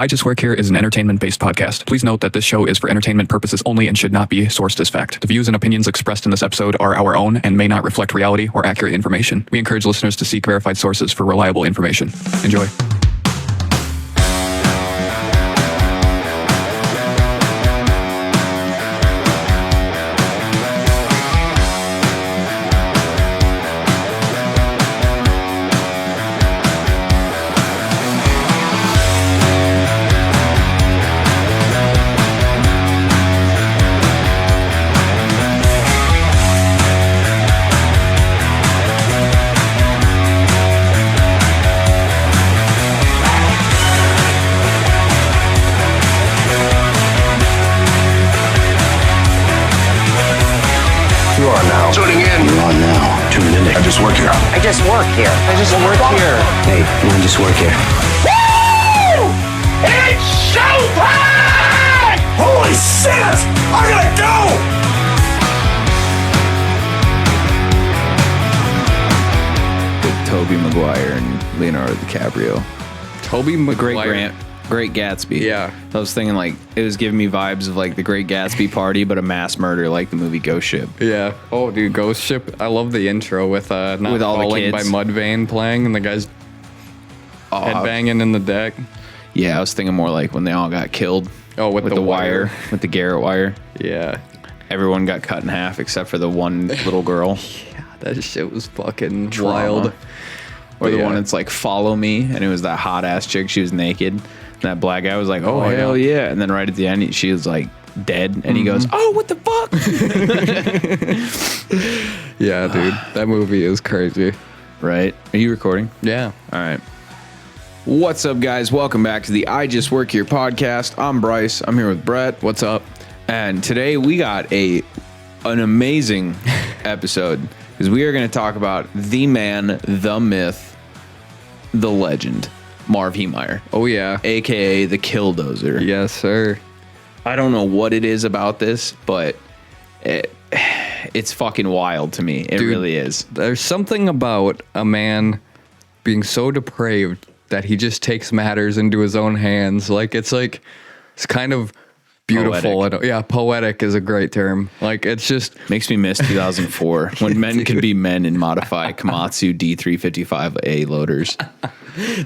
I Just Work Here is an entertainment-based podcast. Please note that this show is for entertainment purposes only and should not be sourced as fact. The views and opinions expressed in this episode are our own and may not reflect reality or accurate information. We encourage listeners to seek verified sources for reliable information. Enjoy. Hey, I just work here. Woo! It's showtime! Holy shit! I gotta go! With Tobey Maguire and Leonardo DiCaprio. Tobey Maguire. Great Gatsby. Yeah. I was thinking like it was giving me vibes of like the Great Gatsby party, but a mass murder like the movie Ghost Ship. Yeah. Oh, dude, Ghost Ship. I love the intro with Not with all Falling the by kids. Mudvayne playing and the guys headbanging in the deck. Yeah, I was thinking more like when they all got killed. Oh, with the wire. With the Garrett wire. Yeah. Everyone got cut in half except for the one little girl. Yeah, that shit was fucking Drama. wild. Or the Yeah. one that's like, follow me. And it was that hot ass chick. She was naked. And that black guy was like, oh, Oh, hell yeah. And then right at the end, she was like dead. And he goes, oh, what the fuck? Yeah, dude. That movie is crazy. Right. Are you recording? Yeah. All right. What's up, guys? Welcome back to the I Just Work Here podcast. I'm Bryce. I'm here with Brett. What's up? And today we got an amazing episode because we are going to talk about the man, the myth, the legend, Marv Heemeyer, Oh, yeah. a.k.a. the Killdozer. Yes, sir. I don't know what it is about this, but it's fucking wild to me. It Dude, really is. There's something about a man being so depraved that he just takes matters into his own hands. It's kind of beautiful. Poetic. Poetic is a great term. Like, it's just... Makes me miss 2004 when men could be men and modify Komatsu D355A loaders.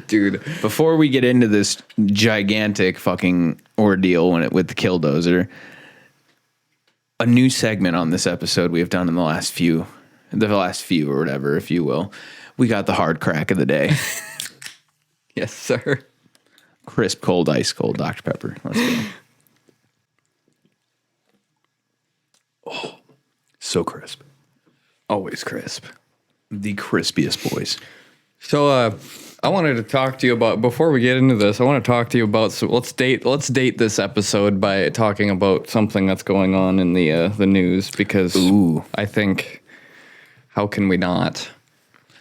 Dude. Before we get into this gigantic fucking ordeal with the Killdozer, a new segment on this episode we have done in the last few or whatever, if you will. We got the hard crack of the day. Yes, sir. Crisp, cold, ice cold Dr. Pepper. Let's go. Oh, so crisp. Always crisp. The crispiest boys. So, I wanted to talk to you about, before we get into this, I want to talk to you about, so let's date this episode by talking about something that's going on in the news, because I think, how can we not?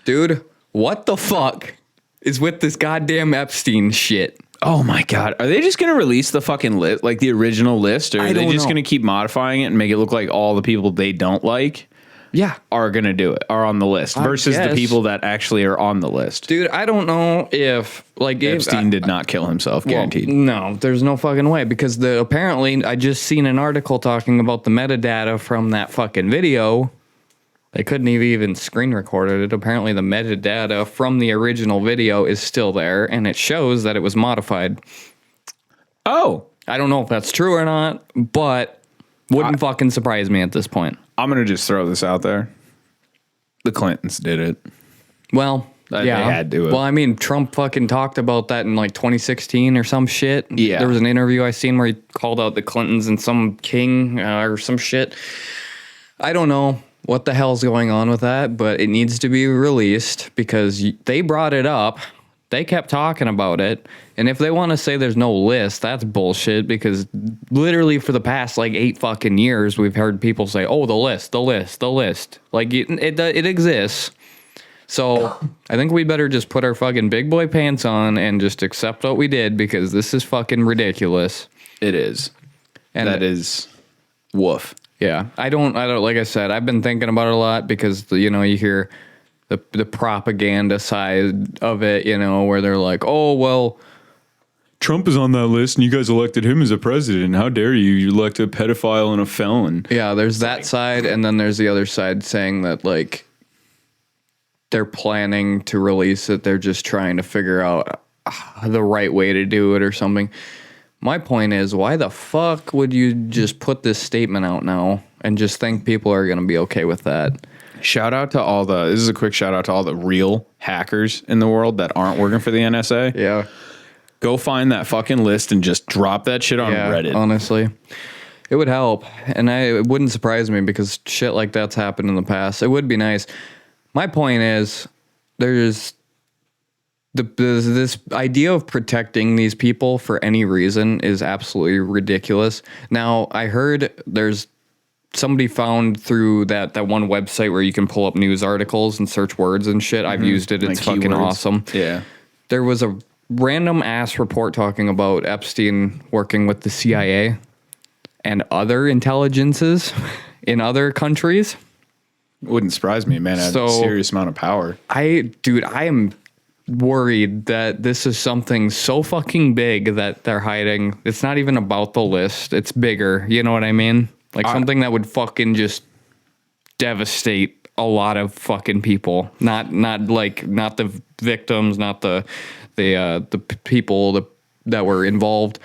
Dude, what the fuck is with this goddamn Epstein shit? Oh my God. Are they just going to release the fucking list, like the original list, or are they just going to keep modifying it and make it look like all the people they don't like are going to do it, are on the list, versus the people that actually are on the list? Dude, I don't know if, Epstein did not kill himself, guaranteed. Well, no, there's no fucking way, because apparently I just seen an article talking about the metadata from that fucking video. They couldn't even screen recorded it. Apparently the metadata from the original video is still there, and it shows that it was modified. Oh. I don't know if that's true or not, but wouldn't fucking surprise me at this point. I'm going to just throw this out there. The Clintons did it. Well, They had to. Well, I mean, Trump fucking talked about that in like 2016 or some shit. Yeah. There was an interview I seen where he called out the Clintons and some king or some shit. I don't know what the hell's going on with that, but it needs to be released because they brought it up. They kept talking about it. And if they want to say there's no list, that's bullshit, because literally for the past like 8 fucking years, we've heard people say, oh, the list. Like it exists. So I think we better just put our fucking big boy pants on and just accept what we did, because this is fucking ridiculous. It is. And that is woof. Yeah, I don't, like I said, I've been thinking about it a lot, because, you hear the propaganda side of it, where they're like, oh, well, Trump is on that list and you guys elected him as a president. How dare you? You elect a pedophile and a felon. Yeah, there's that side, and then there's the other side saying that, like, they're planning to release it. They're just trying to figure out the right way to do it or something. My point is, why the fuck would you just put this statement out now and just think people are going to be okay with that? Shout out to this is a quick shout out to all the real hackers in the world that aren't working for the NSA. Yeah. Go find that fucking list and just drop that shit on Reddit. Honestly, it would help. And it wouldn't surprise me because shit like that's happened in the past. It would be nice. My point is, there's this idea of protecting these people for any reason is absolutely ridiculous. Now, I heard there's somebody found through that one website where you can pull up news articles and search words and shit. I've used it. It's Like fucking keywords. awesome. Yeah. There was a random ass report talking about Epstein working with the CIA and other intelligences in other countries. Wouldn't surprise me, man. Had a serious amount of power. I am worried that this is something so fucking big that they're hiding. It's not even about the list. It's bigger. You know what I mean? Like something that would fucking just devastate a lot of fucking people. Not the victims, not the people that were involved,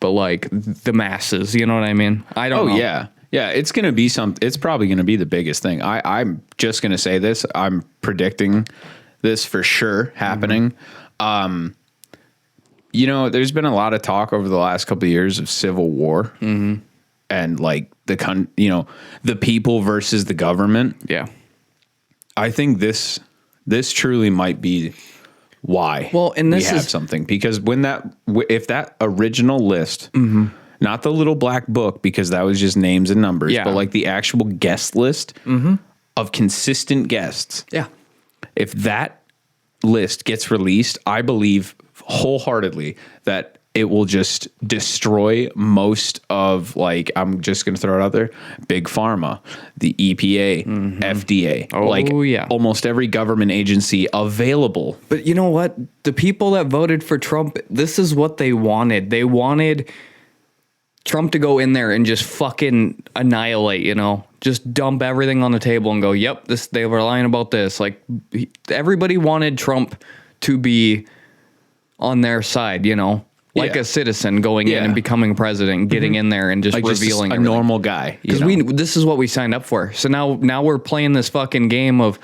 but like the masses. You know what I mean? I don't know. Yeah. Yeah, it's gonna be it's probably gonna be the biggest thing. I'm just gonna say this. I'm predicting this for sure happening. There's been a lot of talk over the last couple of years of civil war and like the people versus the government. Yeah. I think this truly might be why. Well, and this we have is something, because if that original list. Not the little black book, because that was just names and numbers, but like the actual guest list of consistent guests. Yeah. If that list gets released, I believe wholeheartedly that it will just destroy most of, like, I'm just going to throw it out there, Big Pharma, the EPA, FDA, almost every government agency available. But you know what? The people that voted for Trump, this is what they wanted. They wanted Trump to go in there and just fucking annihilate, just dump everything on the table and go, yep, they were lying about this. Like, everybody wanted Trump to be on their side, like a citizen going in and becoming president, getting in there and just like revealing just a normal guy. Because this is what we signed up for. So now we're playing this fucking game of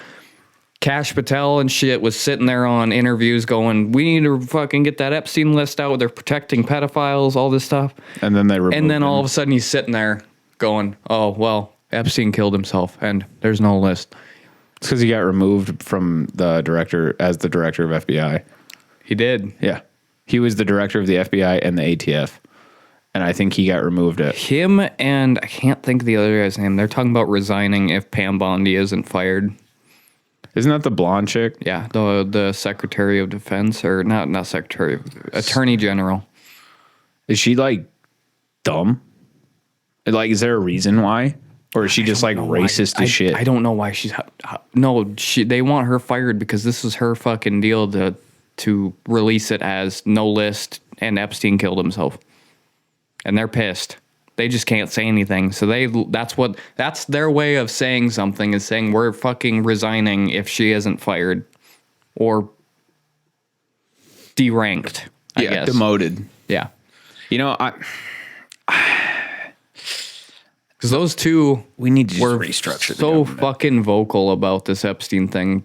Kash Patel and shit was sitting there on interviews going, we need to fucking get that Epstein list out. They're protecting pedophiles, all this stuff. And then all of a sudden he's sitting there going, oh, well, Epstein killed himself and there's no list. It's because he got removed from the director of FBI. He did. Yeah. He was the director of the FBI and the ATF. And I think he got removed at him, and I can't think of the other guy's name. They're talking about resigning if Pam Bondi isn't fired. Isn't that the blonde chick? Yeah, the Secretary of Defense, or not Secretary, Attorney General. Is she like dumb? Like, is there a reason why? Or is she just like racist as shit? I don't know why she's... No, they want her fired because this is her fucking deal to release it as no list and Epstein killed himself. And they're pissed. They just can't say anything. So that's their way of saying something, is saying we're fucking resigning if she isn't fired or deranked, I guess. Demoted. Yeah. Because those two we need to just were restructure so fucking vocal about this Epstein thing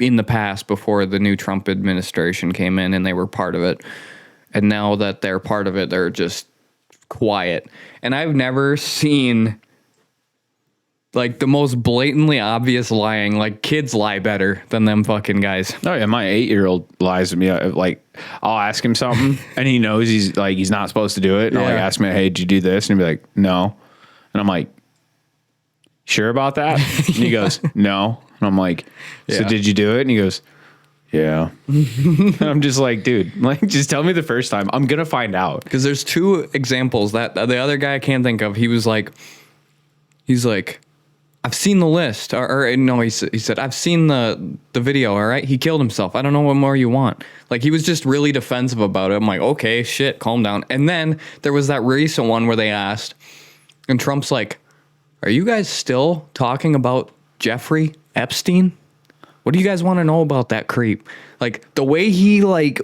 in the past before the new Trump administration came in and they were part of it. And now that they're part of it, they're just quiet. And I've never seen like the most blatantly obvious lying. Like, kids lie better than them fucking guys. Oh yeah, my 8-year-old lies to me. Like, I'll ask him something and he knows he's not supposed to do it. And I'll ask me, hey, did you do this? And he'll be like, no. And I'm like, sure about that? And he goes, no. And I'm like, so did you do it? And he goes, yeah. And I'm just like, dude, like, just tell me the first time. I'm going to find out. Because there's two examples that the other guy I can't think of. He's like, I've seen the list. Or no, he said, I've seen the video, all right? He killed himself. I don't know what more you want. Like, he was just really defensive about it. I'm like, okay, shit, calm down. And then there was that recent one where they asked, and Trump's like, are you guys still talking about Jeffrey Epstein? What do you guys want to know about that creep? Like, the way he, like,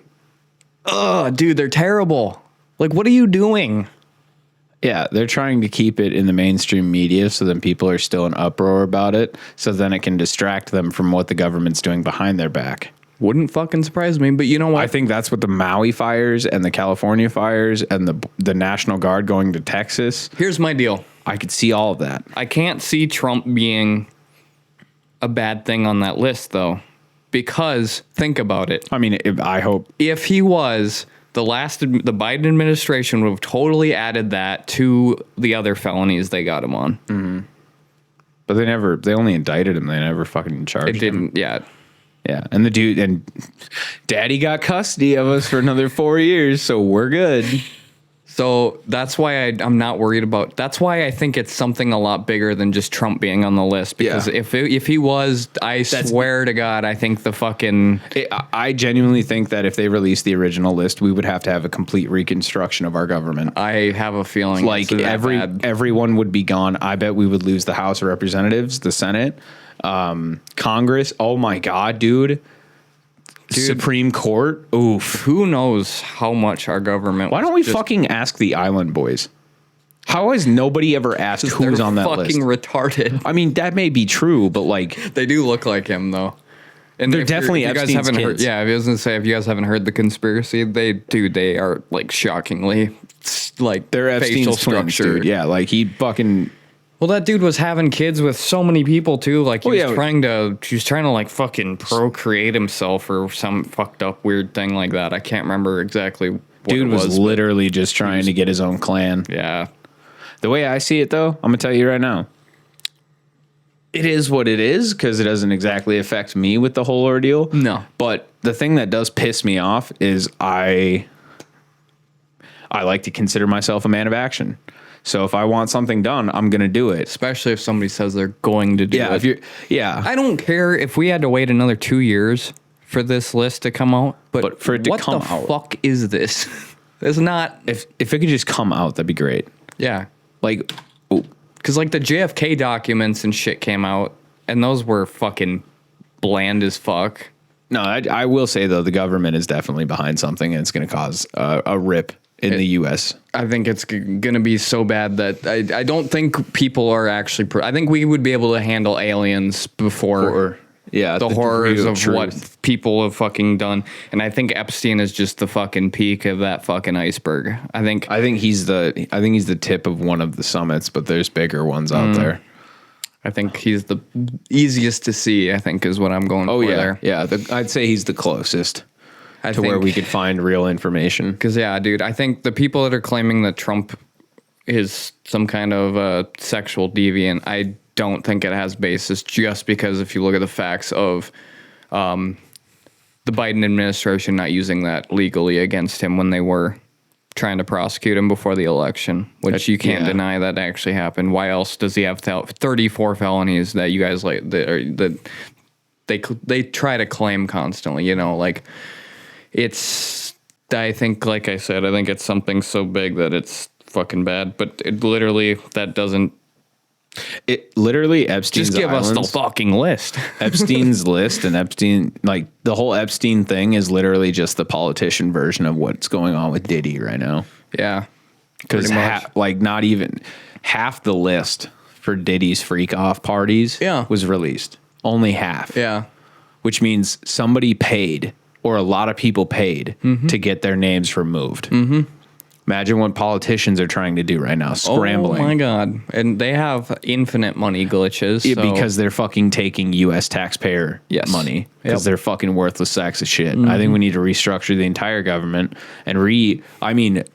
dude, they're terrible. Like, what are you doing? Yeah, they're trying to keep it in the mainstream media so then people are still in uproar about it, so then it can distract them from what the government's doing behind their back. Wouldn't fucking surprise me, but you know what? I think that's what the Maui fires and the California fires and the National Guard going to Texas. Here's my deal. I could see all of that. I can't see Trump being a bad thing on that list, though, because think about it. I mean, I hope. If he was, the Biden administration would have totally added that to the other felonies they got him on. Mm-hmm. But they only indicted him. They never fucking charged him. It didn't, yeah. Yeah, and the dude, and daddy got custody of us for another 4 years, so we're good. So that's why I'm not worried about. That's why I think it's something a lot bigger than just Trump being on the list. Because if he was, I swear to God, I think the fucking. I genuinely think that if they released the original list, we would have to have a complete reconstruction of our government. I have a feeling like everyone would be gone. I bet we would lose the House of Representatives, the Senate, Congress. Oh my God, dude. Supreme Court. Oof. Who knows how much our government. Why don't we fucking ask the Island Boys? How has nobody ever asked who's on that list? Fucking retarded. I mean, that may be true, but like they do look like him though. And they're definitely Epstein's you guys haven't kids. Heard, yeah, I was gonna say if you guys haven't heard the conspiracy, they are like shockingly like they're facial Epstein's twins, structure. dude. Yeah, like he fucking. Well, that dude was having kids with so many people too. Like he was trying to like fucking procreate himself or some fucked up weird thing like that. I can't remember exactly what dude it was. Was literally just trying to get his own clan. Yeah. The way I see it though, I'm gonna tell you right now. It is what it is because it doesn't exactly affect me with the whole ordeal. No. But the thing that does piss me off is I like to consider myself a man of action. So if I want something done, I'm going to do it. Especially if somebody says they're going to do it. I don't care if we had to wait another 2 years for this list to come out, but for it to what come the out, fuck is this? It's not. If it could just come out, that'd be great. Yeah. Like, because like the JFK documents and shit came out, and those were fucking bland as fuck. No, I will say though, the government is definitely behind something, and it's going to cause a rip in the U.S. I think it's going to be so bad that I don't think people are actually. I think we would be able to handle aliens before the horrors of what people have fucking done. And I think Epstein is just the fucking peak of that fucking iceberg. I think he's the tip of one of the summits, but there's bigger ones out there. I think he's the easiest to see. I think is what I'm going for there. Yeah, I'd say he's the closest. To where we could find real information. Because, yeah, dude, I think the people that are claiming that Trump is some kind of sexual deviant, I don't think it has basis just because if you look at the facts of the Biden administration not using that legally against him when they were trying to prosecute him before the election, which you can't deny that actually happened. Why else does he have 34 felonies that you guys like that they try to claim constantly, you know, like... I think, like I said, I think it's something so big that it's fucking bad. But it literally, that doesn't. It literally Epstein's just give Islands, us the fucking list. Epstein's list and Epstein, like the whole Epstein thing is literally just the politician version of what's going on with Diddy right now. Yeah, because not even half the list for Diddy's freak off parties was released. Only half. Yeah, which means somebody paid. Or a lot of people paid to get their names removed. Mm-hmm. Imagine what politicians are trying to do right now, scrambling. Oh my God. And they have infinite money glitches. Yeah, because they're fucking taking U.S. taxpayer money. Because they're fucking worthless sacks of shit. Mm-hmm. I think we need to restructure the entire government and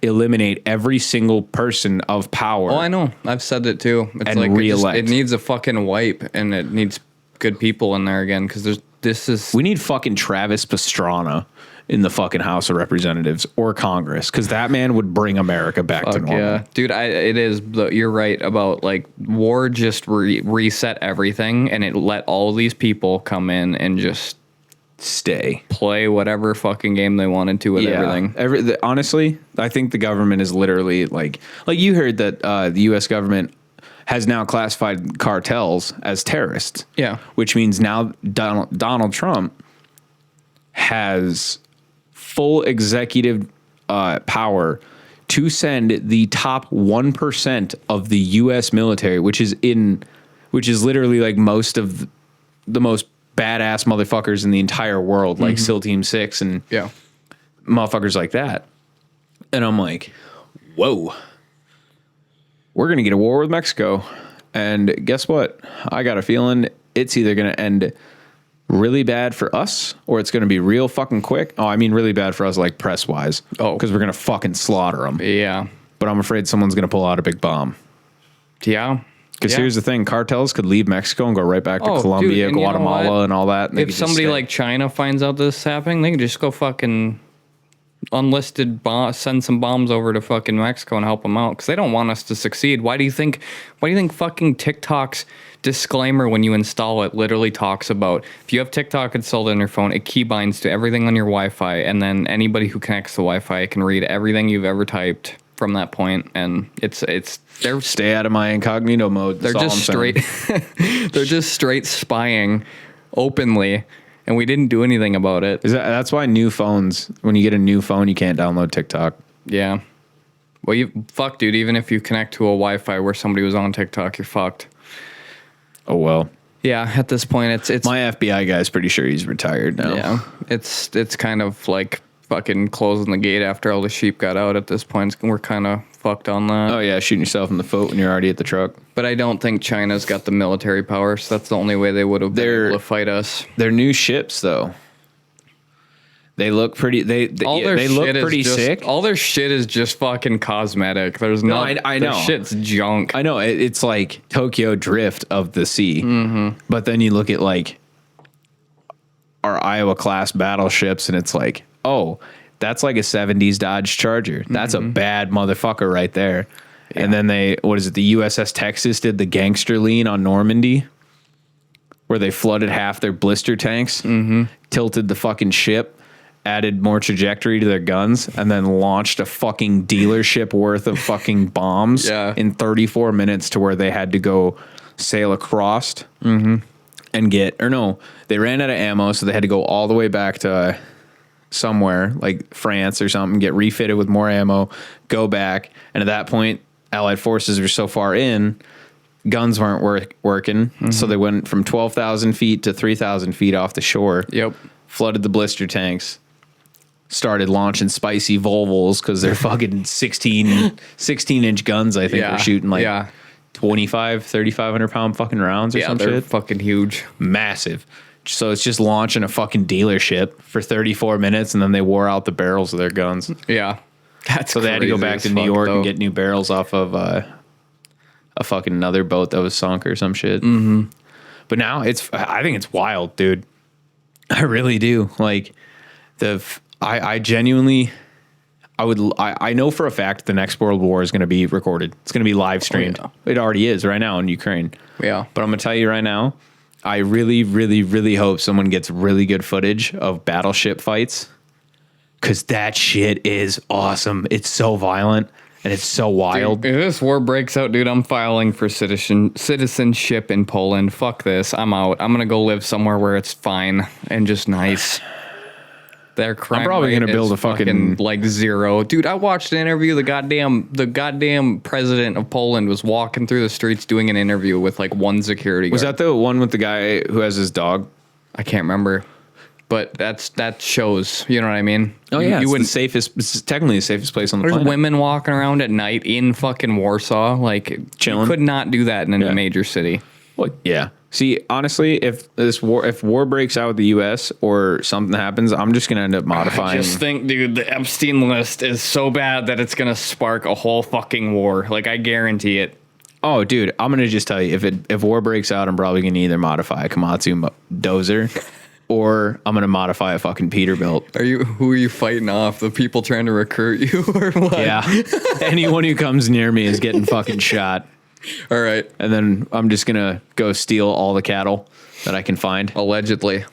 eliminate every single person of power. Oh, I know. I've said it too. It's and like re-elect. It needs a fucking wipe and it needs good people in there again because we need fucking Travis Pastrana in the fucking House of Representatives or Congress, because that man would bring America back to normal. Yeah, dude, it is. You're right about like war just reset everything, and it let all these people come in and just Stay. play whatever fucking game they wanted to with everything. Honestly, I think the government is literally like you heard that the U.S. government has now classified cartels as terrorists. Yeah. Which means now Donald Trump has full executive power to send the top 1% of the U.S. military, which is literally like most of the most badass motherfuckers in the entire world, like SEAL Team 6 and motherfuckers like that. And I'm like, whoa, we're going to get a war with Mexico. And guess what? I got a feeling it's either going to end really bad for us or it's going to be real fucking quick. Oh, I mean really bad for us, like press wise. Oh. Because we're going to fucking slaughter them. Yeah. But I'm afraid someone's going to pull out a big bomb. Yeah. Because here's the thing, cartels could leave Mexico and go right back to Colombia, dude, Guatemala, and all that. And if somebody like China finds out this is happening, they can just go fucking unlisted send some bombs over to fucking Mexico and help them out because they don't want us to succeed. Why do you think fucking TikTok's disclaimer when you install it literally talks about if you have TikTok installed on your phone, it key binds to everything on your Wi-Fi, and then anybody who connects to Wi-Fi can read everything you've ever typed from that point, and they're stay out of my incognito mode. They're just straight they're just straight spying openly, and we didn't do anything about it. That's why new phones, when you get a new phone, you can't download TikTok. Yeah. Well, fuck, dude, even if you connect to a Wi-Fi where somebody was on TikTok, you're fucked. Oh well. Yeah, at this point it's my FBI guy's pretty sure he's retired now. Yeah. It's kind of like fucking closing the gate after all the sheep got out at this point. We're kind of fucked on that. Oh yeah, shooting yourself in the foot when you're already at the truck. But I don't think China's got the military power, so that's the only way they would have been able to fight us. Their new ships though, they look pretty. They look pretty sick. All their shit is just fucking cosmetic. There's no. I know. Their shit's junk. I know it's like Tokyo Drift of the sea. Mm-hmm. But then you look at like our Iowa class battleships, and it's like, oh, that's like a 70s Dodge Charger. That's a bad motherfucker right there. Yeah. And then the USS Texas did the gangster lean on Normandy, where they flooded half their blister tanks, tilted the fucking ship, added more trajectory to their guns, and then launched a fucking dealership worth of fucking bombs in 34 minutes to where they had to go sail across and they ran out of ammo, so they had to go all the way back to somewhere like France or something, get refitted with more ammo, go back. And at that point, Allied forces were so far in, guns weren't working. So they went from 12,000 feet to 3,000 feet off the shore. Yep. Flooded the blister tanks. Started launching spicy Volvos because they're fucking 16-inch guns, I think, were shooting like 3,500 pound fucking rounds or some shit. Yeah, they're fucking huge. Massive. So it's just launching a fucking dealership for 34 minutes, and then they wore out the barrels of their guns. Yeah. So they had to go back to New York and get new barrels off of a fucking another boat that was sunk or some shit. Mm-hmm. But now I think it's wild, dude. I really do. Like I genuinely, I know for a fact the next World War is going to be recorded. It's going to be live streamed. Oh, yeah. It already is right now in Ukraine. Yeah. But I'm going to tell you right now, I really, really, really hope someone gets really good footage of battleship fights, because that shit is awesome. It's so violent and it's so wild. Dude, if this war breaks out, dude, I'm filing for citizenship in Poland. Fuck this. I'm out. I'm going to go live somewhere where it's fine and just nice. Their crime I'm probably going to build a fucking like zero. Dude, I watched an interview. The goddamn president of Poland was walking through the streets doing an interview with like one security guard. Was that the one with the guy who has his dog? I can't remember. But that shows, you know what I mean? Oh yeah, it's technically the safest place on the planet. There's women walking around at night in fucking Warsaw, like chilling. You could not do that in a major city. Well, yeah. See, honestly, if war breaks out with the U.S. or something happens, I'm just gonna end up modifying. I just think, dude, the Epstein list is so bad that it's gonna spark a whole fucking war. Like, I guarantee it. Oh, dude, I'm gonna just tell you, if war breaks out, I'm probably gonna either modify a Komatsu dozer or I'm gonna modify a fucking Peterbilt. Who are you fighting off? The people trying to recruit you or what? Yeah. Anyone who comes near me is getting fucking shot. All right. And then I'm just gonna go steal all the cattle that I can find. Allegedly.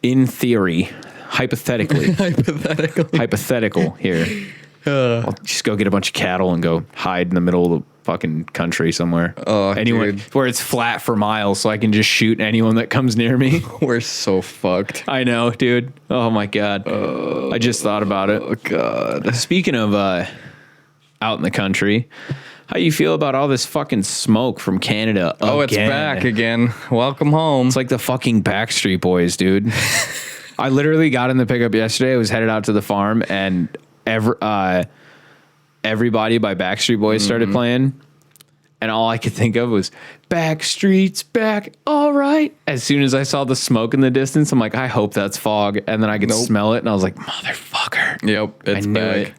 In theory, hypothetically, hypothetical here. I'll just go get a bunch of cattle and go hide in the middle of the fucking country somewhere. Anywhere dude. where it's flat for miles, so I can just shoot anyone that comes near me. We're so fucked. I know, dude. Oh my god. I just thought about it. Oh god. Speaking of out in the country, how you feel about all this fucking smoke from Canada? Oh, it's back again. Welcome home. It's like the fucking Backstreet Boys, dude. I literally got in the pickup yesterday. I was headed out to the farm, and Everybody by Backstreet Boys started playing, and all I could think of was Backstreet's back, all right. As soon as I saw the smoke in the distance, I'm like, I hope that's fog, and then I could smell it, and I was like, motherfucker. Yep, it's knew back. it.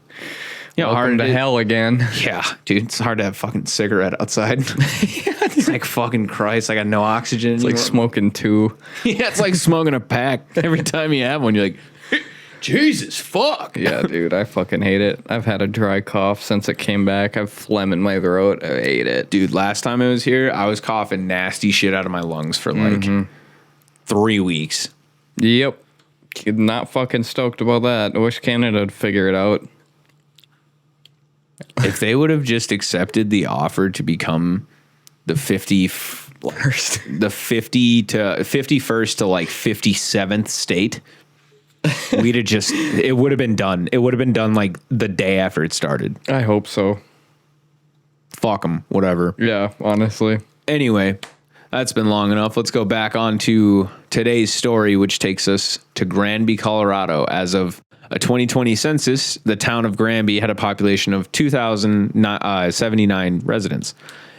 You know, Welcome to hell again. Yeah, dude, it's hard to have a fucking cigarette outside. It's like fucking Christ, I got no oxygen. It's like smoking two. Yeah, it's like smoking a pack. Every time you have one, you're like, Jesus, fuck. Yeah, dude, I fucking hate it. I've had a dry cough since it came back. I've phlegm in my throat. I hate it. Dude, last time I was here, I was coughing nasty shit out of my lungs for like 3 weeks. Yep. Not fucking stoked about that. I wish Canada would figure it out. If they would have just accepted the offer to become the 51st to like 57th state, we'd have just, it would have been done. It would have been done like the day after it started. I hope so. Fuck them, whatever. Yeah, honestly. Anyway, that's been long enough. Let's go back on to today's story, which takes us to Granby, Colorado. As of a 2020 census, the town of Granby had a population of 2,079 residents.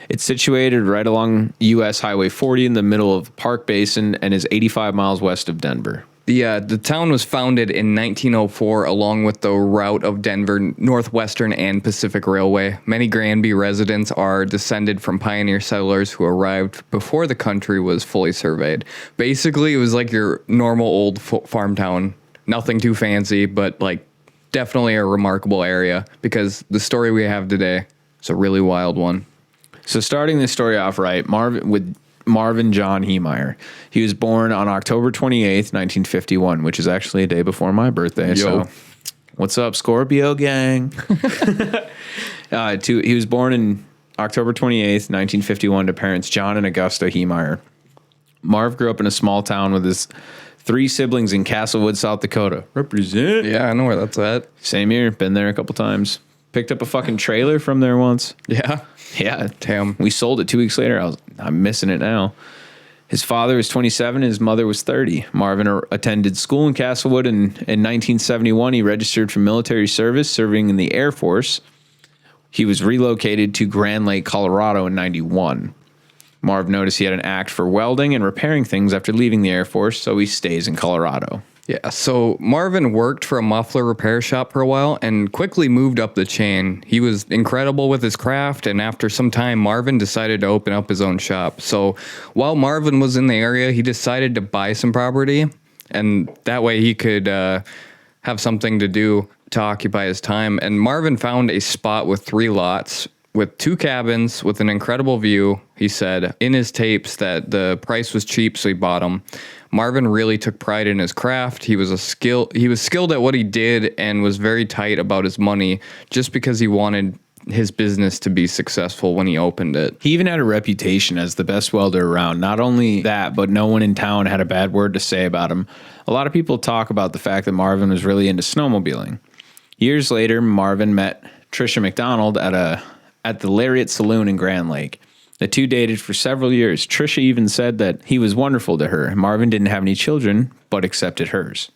It's situated right along U.S. Highway 40 in the middle of Park Basin and is 85 miles west of Denver. The town was founded in 1904 along with the route of Denver Northwestern and Pacific Railway. Many Granby residents are descended from pioneer settlers who arrived before the country was fully surveyed. Basically, it was like your normal old farm town. Nothing too fancy, but like definitely a remarkable area because the story we have today is a really wild one. So starting this story off right, Marvin John Heemeyer. He was born on October 28th, 1951, which is actually a day before my birthday. Yo. So what's up, Scorpio gang? He was born in October 28th, 1951 to parents John and Augusta Heemeyer. Marv grew up in a small town with his 3 siblings in Castlewood, South Dakota. Represent. Yeah, I know where that's at. Same here. Been there a couple times. Picked up a fucking trailer from there once. Yeah. Yeah. Damn. We sold it 2 weeks later. I'm missing it now. His father was 27 and his mother was 30. Marvin attended school in Castlewood, and in 1971 he registered for military service, serving in the Air Force. He was relocated to Grand Lake, Colorado in 91. Marv noticed he had an act for welding and repairing things after leaving the Air Force, so he stays in Colorado. Yeah, so Marvin worked for a muffler repair shop for a while and quickly moved up the chain. He was incredible with his craft, and after some time, Marvin decided to open up his own shop. So while Marvin was in the area, he decided to buy some property, and that way he could have something to do to occupy his time. And Marvin found a spot with 3 lots with 2 cabins with an incredible view. He said in his tapes that the price was cheap, so he bought them. Marvin really took pride in his craft. He was skilled at what he did and was very tight about his money just because he wanted his business to be successful when he opened it. He even had a reputation as the best welder around. Not only that, but no one in town had a bad word to say about him. A lot of people talk about the fact that Marvin was really into snowmobiling. Years later, Marvin met Trisha McDonald at the Lariat Saloon in Grand Lake. The two dated for several years. Trisha even said that he was wonderful to her. Marvin didn't have any children, but accepted hers.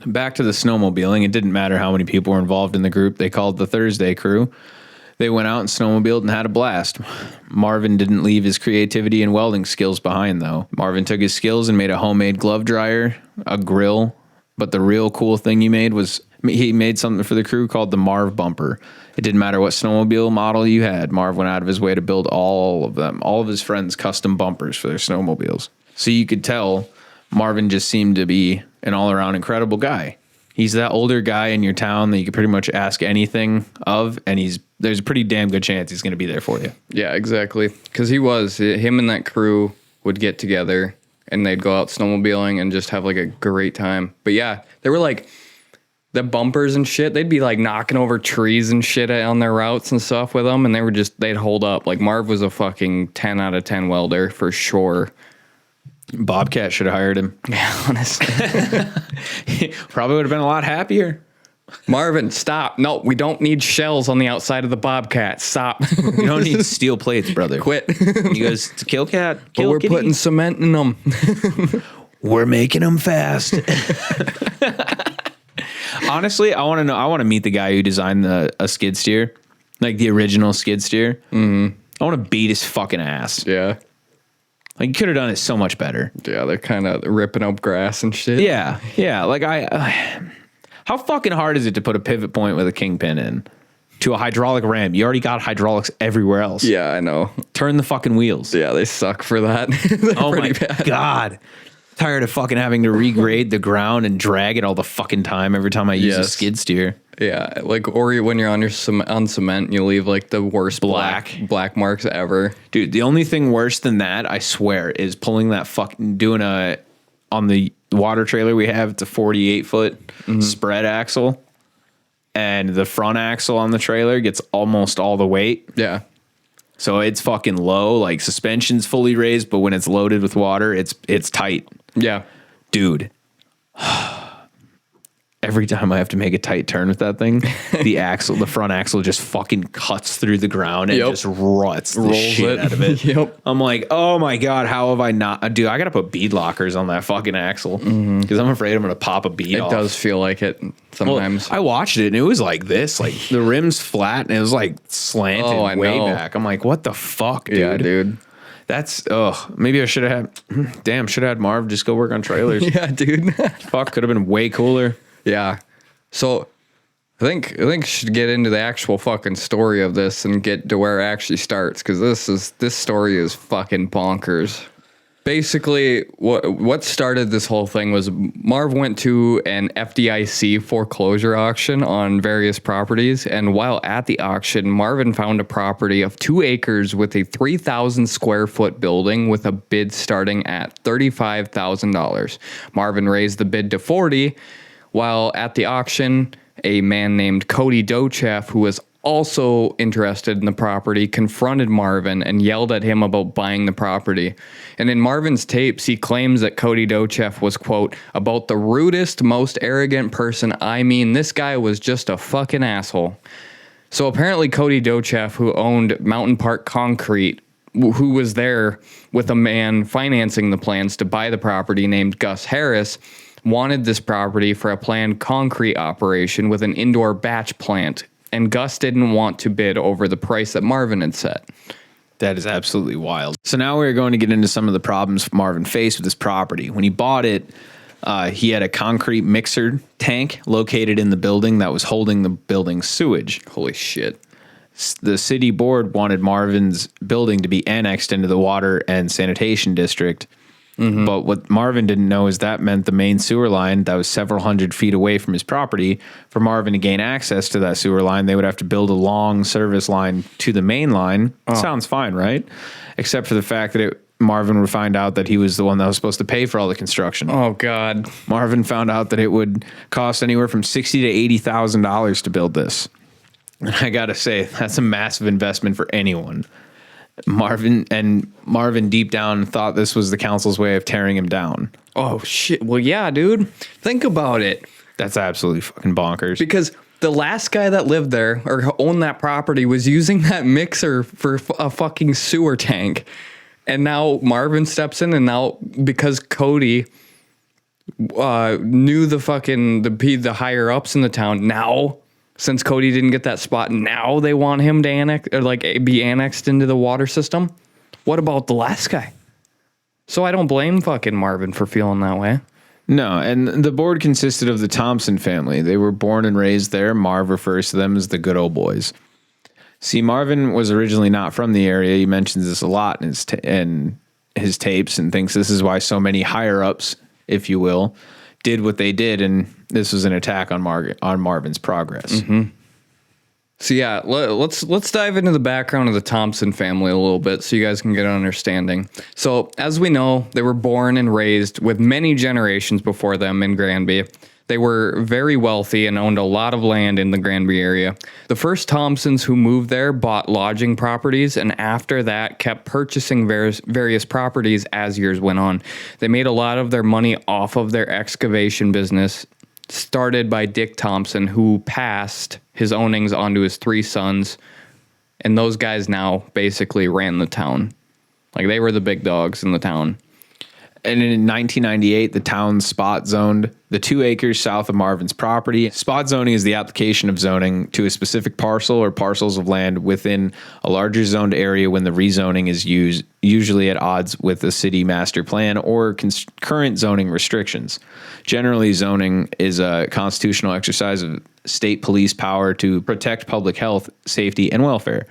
Back to the snowmobiling. It didn't matter how many people were involved in the group. They called the Thursday Crew. They went out and snowmobiled and had a blast. Marvin didn't leave his creativity and welding skills behind, though. Marvin took his skills and made a homemade glove dryer, a grill, but the real cool thing he made was he made something for the crew called the Marv Bumper. It didn't matter what snowmobile model you had. Marv went out of his way to build all of them, all of his friends' custom bumpers for their snowmobiles. So you could tell Marvin just seemed to be an all-around incredible guy. He's that older guy in your town that you could pretty much ask anything of, and there's a pretty damn good chance he's going to be there for you. Yeah, exactly. Because him and that crew would get together and they'd go out snowmobiling and just have like a great time. But yeah, they were like the bumpers and shit. They'd be like knocking over trees and shit on their routes and stuff with them, and they'd hold up. Like Marv was a fucking 10 out of 10 welder for sure. Bobcat should have hired him. Yeah, honestly. Probably would have been a lot happier. Marvin, stop. No, we don't need shells on the outside of the Bobcat. Stop. You don't need steel plates, brother. Quit. He goes, to kill cat. But we're putting cement in them. We're making them fast. Honestly, I want to meet the guy who designed a skid steer, like the original skid steer. Mm-hmm. I want to beat his fucking ass. Yeah. Like, you could have done it so much better. Yeah, they're kind of ripping up grass and shit. Yeah, yeah. Like, how fucking hard is it to put a pivot point with a kingpin in to a hydraulic ram? You already got hydraulics everywhere else. Yeah, I know. Turn the fucking wheels. Yeah, they suck for that. Oh my God. Tired of fucking having to regrade the ground and drag it all the fucking time every time I use a skid steer. Yeah, like, or when you're on cement, you leave like the worst black marks ever. Dude, the only thing worse than that, I swear, is pulling that on the water trailer we have, it's a 48-foot spread axle, and the front axle on the trailer gets almost all the weight. Yeah. So it's fucking low, like suspension's fully raised, but when it's loaded with water, it's tight. Yeah. Dude. Every time I have to make a tight turn with that thing, the front axle just fucking cuts through the ground and just rolls the shit out of it. Yep. I'm like, oh my God, how have I not? Dude, I got to put bead lockers on that fucking axle because I'm afraid I'm going to pop a bead off. It does feel like it sometimes. Well, I watched it and it was like this, like the rim's flat and it was like slanted way back. I'm like, what the fuck, dude? Yeah, dude. That's, maybe I should have had Marv just go work on trailers. Yeah, dude. Fuck, could have been way cooler. Yeah. So I think we should get into the actual fucking story of this and get to where it actually starts, because this story is fucking bonkers. Basically, what started this whole thing was Marv went to an FDIC foreclosure auction on various properties, and while at the auction, Marvin found a property of 2 acres with a 3,000 square foot building with a bid starting at $35,000. Marvin raised the bid to $40,000. While at the auction, a man named Cody Docheff, who was also interested in the property, confronted Marvin and yelled at him about buying the property. And in Marvin's tapes, he claims that Cody Docheff was, quote, about the rudest, most arrogant person. I mean, this guy was just a fucking asshole. So apparently Cody Docheff, who owned Mountain Park Concrete, who was there with a man financing the plans to buy the property named Gus Harris, wanted this property for a planned concrete operation with an indoor batch plant, and Gus didn't want to bid over the price that Marvin had set. That is absolutely wild. So now we're going to get into some of the problems Marvin faced with this property. When he bought it, he had a concrete mixer tank located in the building that was holding the building's sewage. Holy shit. The city board wanted Marvin's building to be annexed into the water and sanitation district. Mm-hmm. But what Marvin didn't know is that meant the main sewer line that was several hundred feet away from his property. For Marvin to gain access to that sewer line, they would have to build a long service line to the main line. Sounds fine, right? Except for the fact that Marvin would find out that he was the one that was supposed to pay for all the construction. Oh God! Marvin found out that it would cost anywhere from $60,000 to $80,000 to build this. And I gotta say, that's a massive investment for anyone. Marvin deep down thought this was the council's way of tearing him down. Oh shit. Well, yeah, dude. Think about it. That's absolutely fucking bonkers. Because the last guy that lived there or owned that property was using that mixer for a fucking sewer tank. And now Marvin steps in, and now because Cody knew the higher ups in the town, now since Cody didn't get that spot, now they want him to be annexed into the water system. What about the last guy? So I don't blame fucking Marvin for feeling that way. No, and the board consisted of the Thompson family. They were born and raised there. Marv refers to them as the good old boys. See, Marvin was originally not from the area. He mentions this a lot in his tapes and thinks this is why so many higher ups if you will, did what they did, and this was an attack on Marvin's progress. So yeah, let's dive into the background of the Thompson family a little bit so you guys can get an understanding. So as we know, they were born and raised with many generations before them in Granby. They were very wealthy and owned a lot of land in the Granby area. The first Thompsons who moved there bought lodging properties, and after that kept purchasing various properties as years went on. They made a lot of their money off of their excavation business, started by Dick Thompson, who passed his ownings onto his 3 sons, and those guys now basically ran the town. Like, they were the big dogs in the town. And in 1998, the town spot zoned the 2 acres south of Marvin's property. Spot zoning is the application of zoning to a specific parcel or parcels of land within a larger zoned area when the rezoning is used, usually at odds with the city master plan or current zoning restrictions. Generally, zoning is a constitutional exercise of state police power to protect public health, safety, and welfare.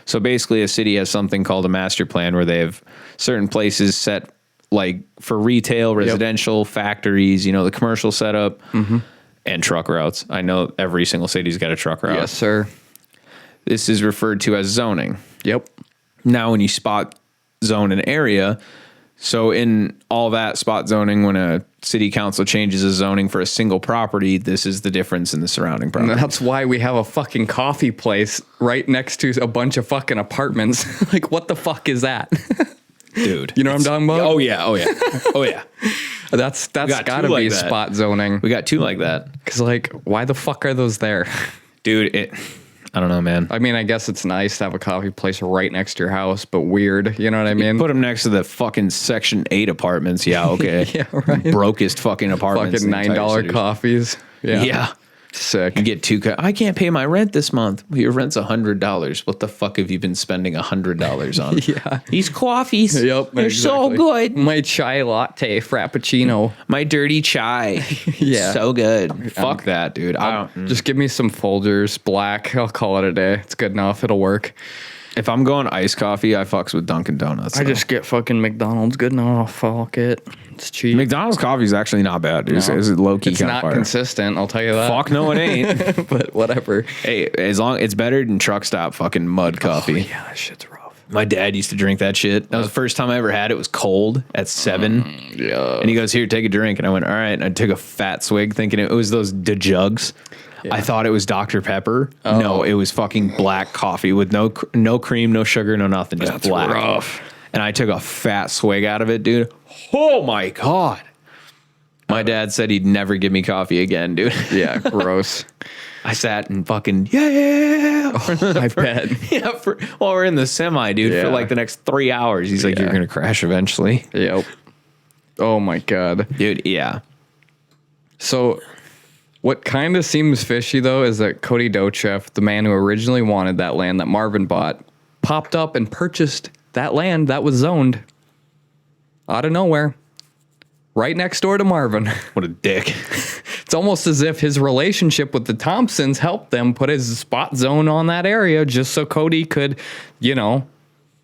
So basically, a city has something called a master plan where they have certain places set like for retail, residential, factories, the commercial setup, and truck routes. I know every single city's got a truck route. Yes, sir. This is referred to as zoning. Yep. Now, when you spot zone an area, so in all that spot zoning, when a city council changes a zoning for a single property, this is the difference in the surrounding property. And that's why we have a fucking coffee place right next to a bunch of fucking apartments. Like, what the fuck is that? Dude. You know what I'm talking about? Oh, yeah. Oh, yeah. That's gotta be that. spot zoning. We got 2 like that. Because, like, why the fuck are those there? Dude, I don't know, man. I mean, I guess it's nice to have a coffee place right next to your house, but weird. You know what I mean? Put them next to the fucking Section 8 apartments. Yeah, okay. Yeah, right. Brokest fucking apartments. Fucking $9 coffees. Yeah. Sick. You get 2. I can't pay my rent this month. Well, your rent's $100. What the fuck have you been spending $100 on? Yeah. These coffees. Yep. They're so good. My chai latte frappuccino. My dirty chai. Yeah. So good. Fuck that, dude. Just give me some Folgers black. I'll call it a day. It's good enough. It'll work. If I'm going iced coffee, I fucks with Dunkin' Donuts. I just get fucking McDonald's. Good enough. Fuck it. It's cheap. McDonald's coffee is actually not bad, dude. No. It's low key. It's not consistent. I'll tell you that. Fuck no, it ain't. But whatever. Hey, as long it's better than truck stop fucking mud coffee. Oh, yeah, that shit's rough. My dad used to drink that shit. That was the first time I ever had it. It was cold at 7. Yeah. And he goes, "Here, take a drink." And I went, "All right." And I took a fat swig thinking it was those jugs. Yeah. I thought it was Dr. Pepper. Oh. No, it was fucking black coffee with no cream, no sugar, no nothing. Just That's black. Rough. And I took a fat swig out of it, dude. Oh my God. My dad said he'd never give me coffee again, dude. Yeah, gross. I sat and fucking, yeah. I bet. Yeah, while we're in the semi, dude, for like the next 3 hours. He's like, "You're going to crash eventually." Yep. Oh my God. Dude, yeah. So what kind of seems fishy, though, is that Cody Dochev, the man who originally wanted that land that Marvin bought, popped up and purchased that land that was zoned out of nowhere, right next door to Marvin. What a dick. It's almost as if his relationship with the Thompsons helped them put his spot zone on that area just so Cody could,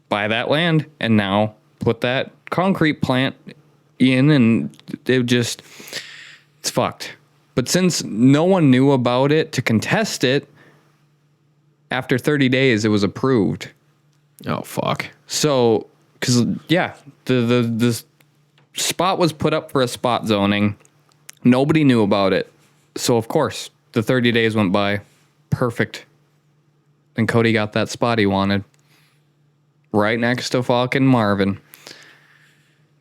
buy that land and now put that concrete plant in, and it's fucked. But since no one knew about it to contest it, after 30 days, it was approved. Oh, fuck. So, because, the spot was put up for a spot zoning. Nobody knew about it. So, of course, the 30 days went by. Perfect. And Cody got that spot he wanted. Right next to fucking Marvin.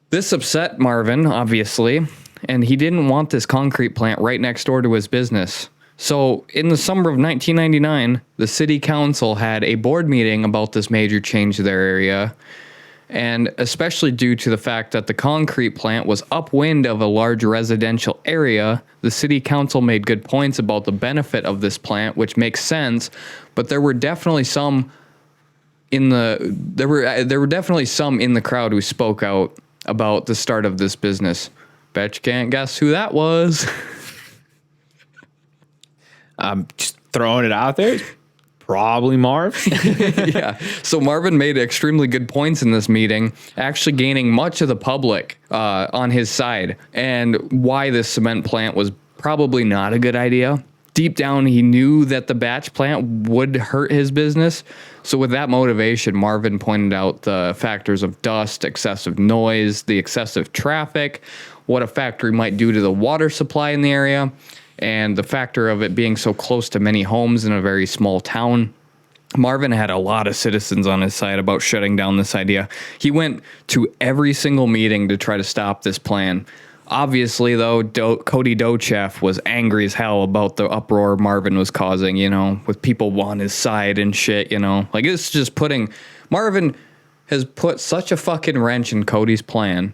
This upset Marvin, obviously, and he didn't want this concrete plant right next door to his business. So in the summer of 1999, the city council had a board meeting about this major change to their area, and especially due to the fact that the concrete plant was upwind of a large residential area, the city council made good points about the benefit of this plant, which makes sense, but there were definitely some in the crowd who spoke out about the start of this business. Bet you can't guess who that was. I'm just throwing it out there. Probably Marv. Yeah. So Marvin made extremely good points in this meeting, actually gaining much of the public on his side, and why this cement plant was probably not a good idea. Deep down, he knew that the batch plant would hurt his business. So with that motivation, Marvin pointed out the factors of dust, excessive noise, the excessive traffic, what a factory might do to the water supply in the area, and the factor of it being so close to many homes in a very small town. Marvin had a lot of citizens on his side about shutting down this idea. He went to every single meeting to try to stop this plan. Obviously, though, Cody Dochef was angry as hell about the uproar Marvin was causing, with people on his side and shit, Like, it's just Marvin has put such a fucking wrench in Cody's plan.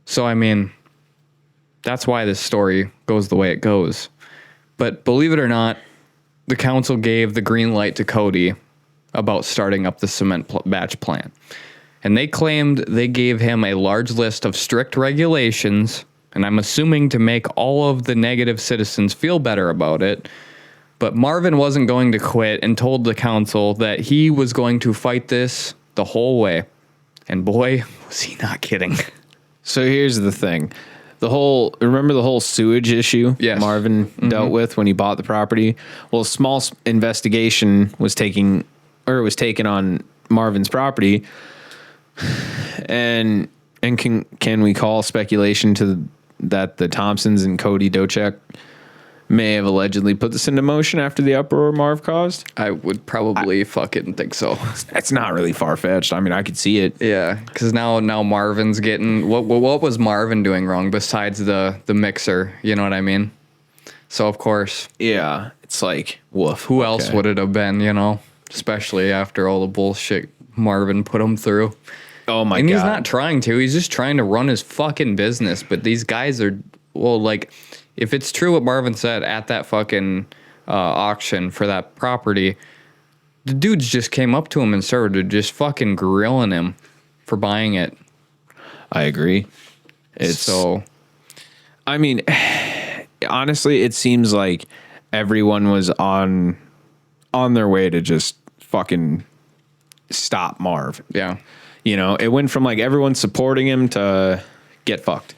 So, I mean, that's why this story goes the way it goes. But believe it or not, the council gave the green light to Cody about starting up the cement batch plant. And they claimed they gave him a large list of strict regulations, and I'm assuming to make all of the negative citizens feel better about it. But Marvin wasn't going to quit and told the council that he was going to fight this the whole way. And boy, was he not kidding. So here's the thing. Remember the whole sewage issue Yes. Marvin dealt with when he bought the property? Well, a small investigation was taken on Marvin's property. And can we call speculation to that the Thompsons and Cody Dochek may have allegedly put this into motion after the uproar Marv caused? I would probably fucking think so. That's not really far-fetched. I mean, I could see it. Yeah, because now Marvin's getting... What was Marvin doing wrong besides the mixer? You know what I mean? So, of course... Yeah, it's like, woof. Who else would it have been, Especially after all the bullshit Marvin put him through. Oh, my God. And he's not trying to. He's just trying to run his fucking business. But these guys are... Well, like... If it's true what Marvin said at that fucking auction for that property, the dudes just came up to him and started just fucking grilling him for buying it. I agree. I mean, honestly, it seems like everyone was on their way to just fucking stop Marv. Yeah. It went from like everyone supporting him to get fucked.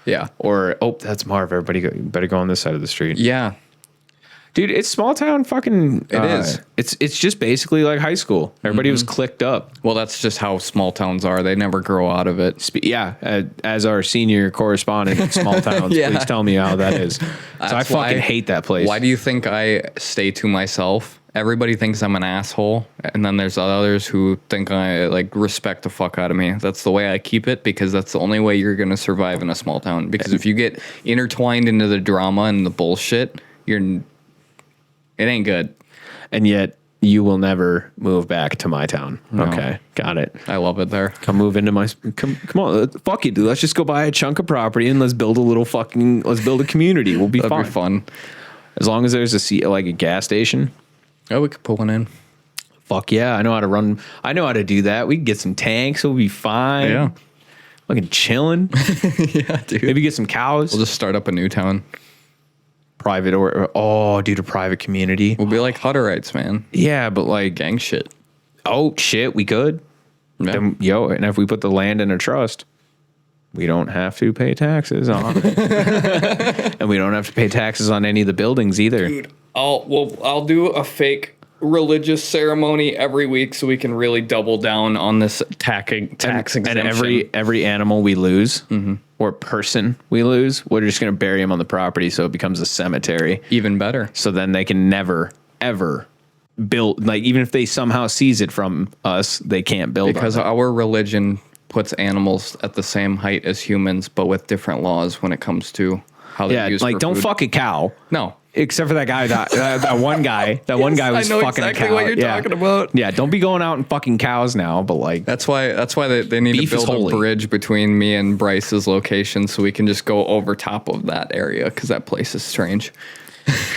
Yeah. Or, oh, that's Marv. Everybody better go on this side of the street. Yeah. Dude, it's small town fucking... It is. It's just basically like high school. Everybody was clicked up. Well, that's just how small towns are. They never grow out of it. As our senior correspondent in small towns, Yeah. please tell me how that is. So I fucking hate that place. Why do you think I stay to myself? Everybody thinks I'm an asshole, and then there's others who think I respect the fuck out of me. That's the way I keep it, because that's the only way you're gonna survive in a small town. Because if you get intertwined into the drama and the bullshit, it ain't good. And yet you will never move back to my town. No. Okay, got it. I love it there. Come move into come on, fuck it, dude. Let's just go buy a chunk of property and let's build a community. We'll be That'd fine. be fun. As long as there's a gas station. Oh, we could put one in. Fuck yeah, I know how to run. I know how to do that. We can get some tanks. We'll be fine. Yeah. Fucking chilling. Yeah, dude. Maybe get some cows. We'll just start up a new town. Private a private community. We'll be like Hutterites, man. Yeah, but like Gang shit. Oh shit, we could. Yeah. Then, and if we put the land in a trust, we don't have to pay taxes on it. And we don't have to pay taxes on any of the buildings either. Dude, I'll do a fake religious ceremony every week so we can really double down on this tax exemption. And every animal we lose or person we lose, we're just going to bury them on the property so it becomes a cemetery. Even better. So then they can never, ever build, like even if they somehow seize it from us, they can't build Because on it. our religion puts animals at the same height as humans, but with different laws when it comes to how they're used like for don't food. fuck a cow. No. Except for that guy, that one guy. That one guy was I know fucking exactly a cow. what you're talking about. Yeah, don't be going out and fucking cows now, but like... That's why they need to Beef is build a holy. bridge between me and Bryce's location so we can just go over top of that area, because that place is strange.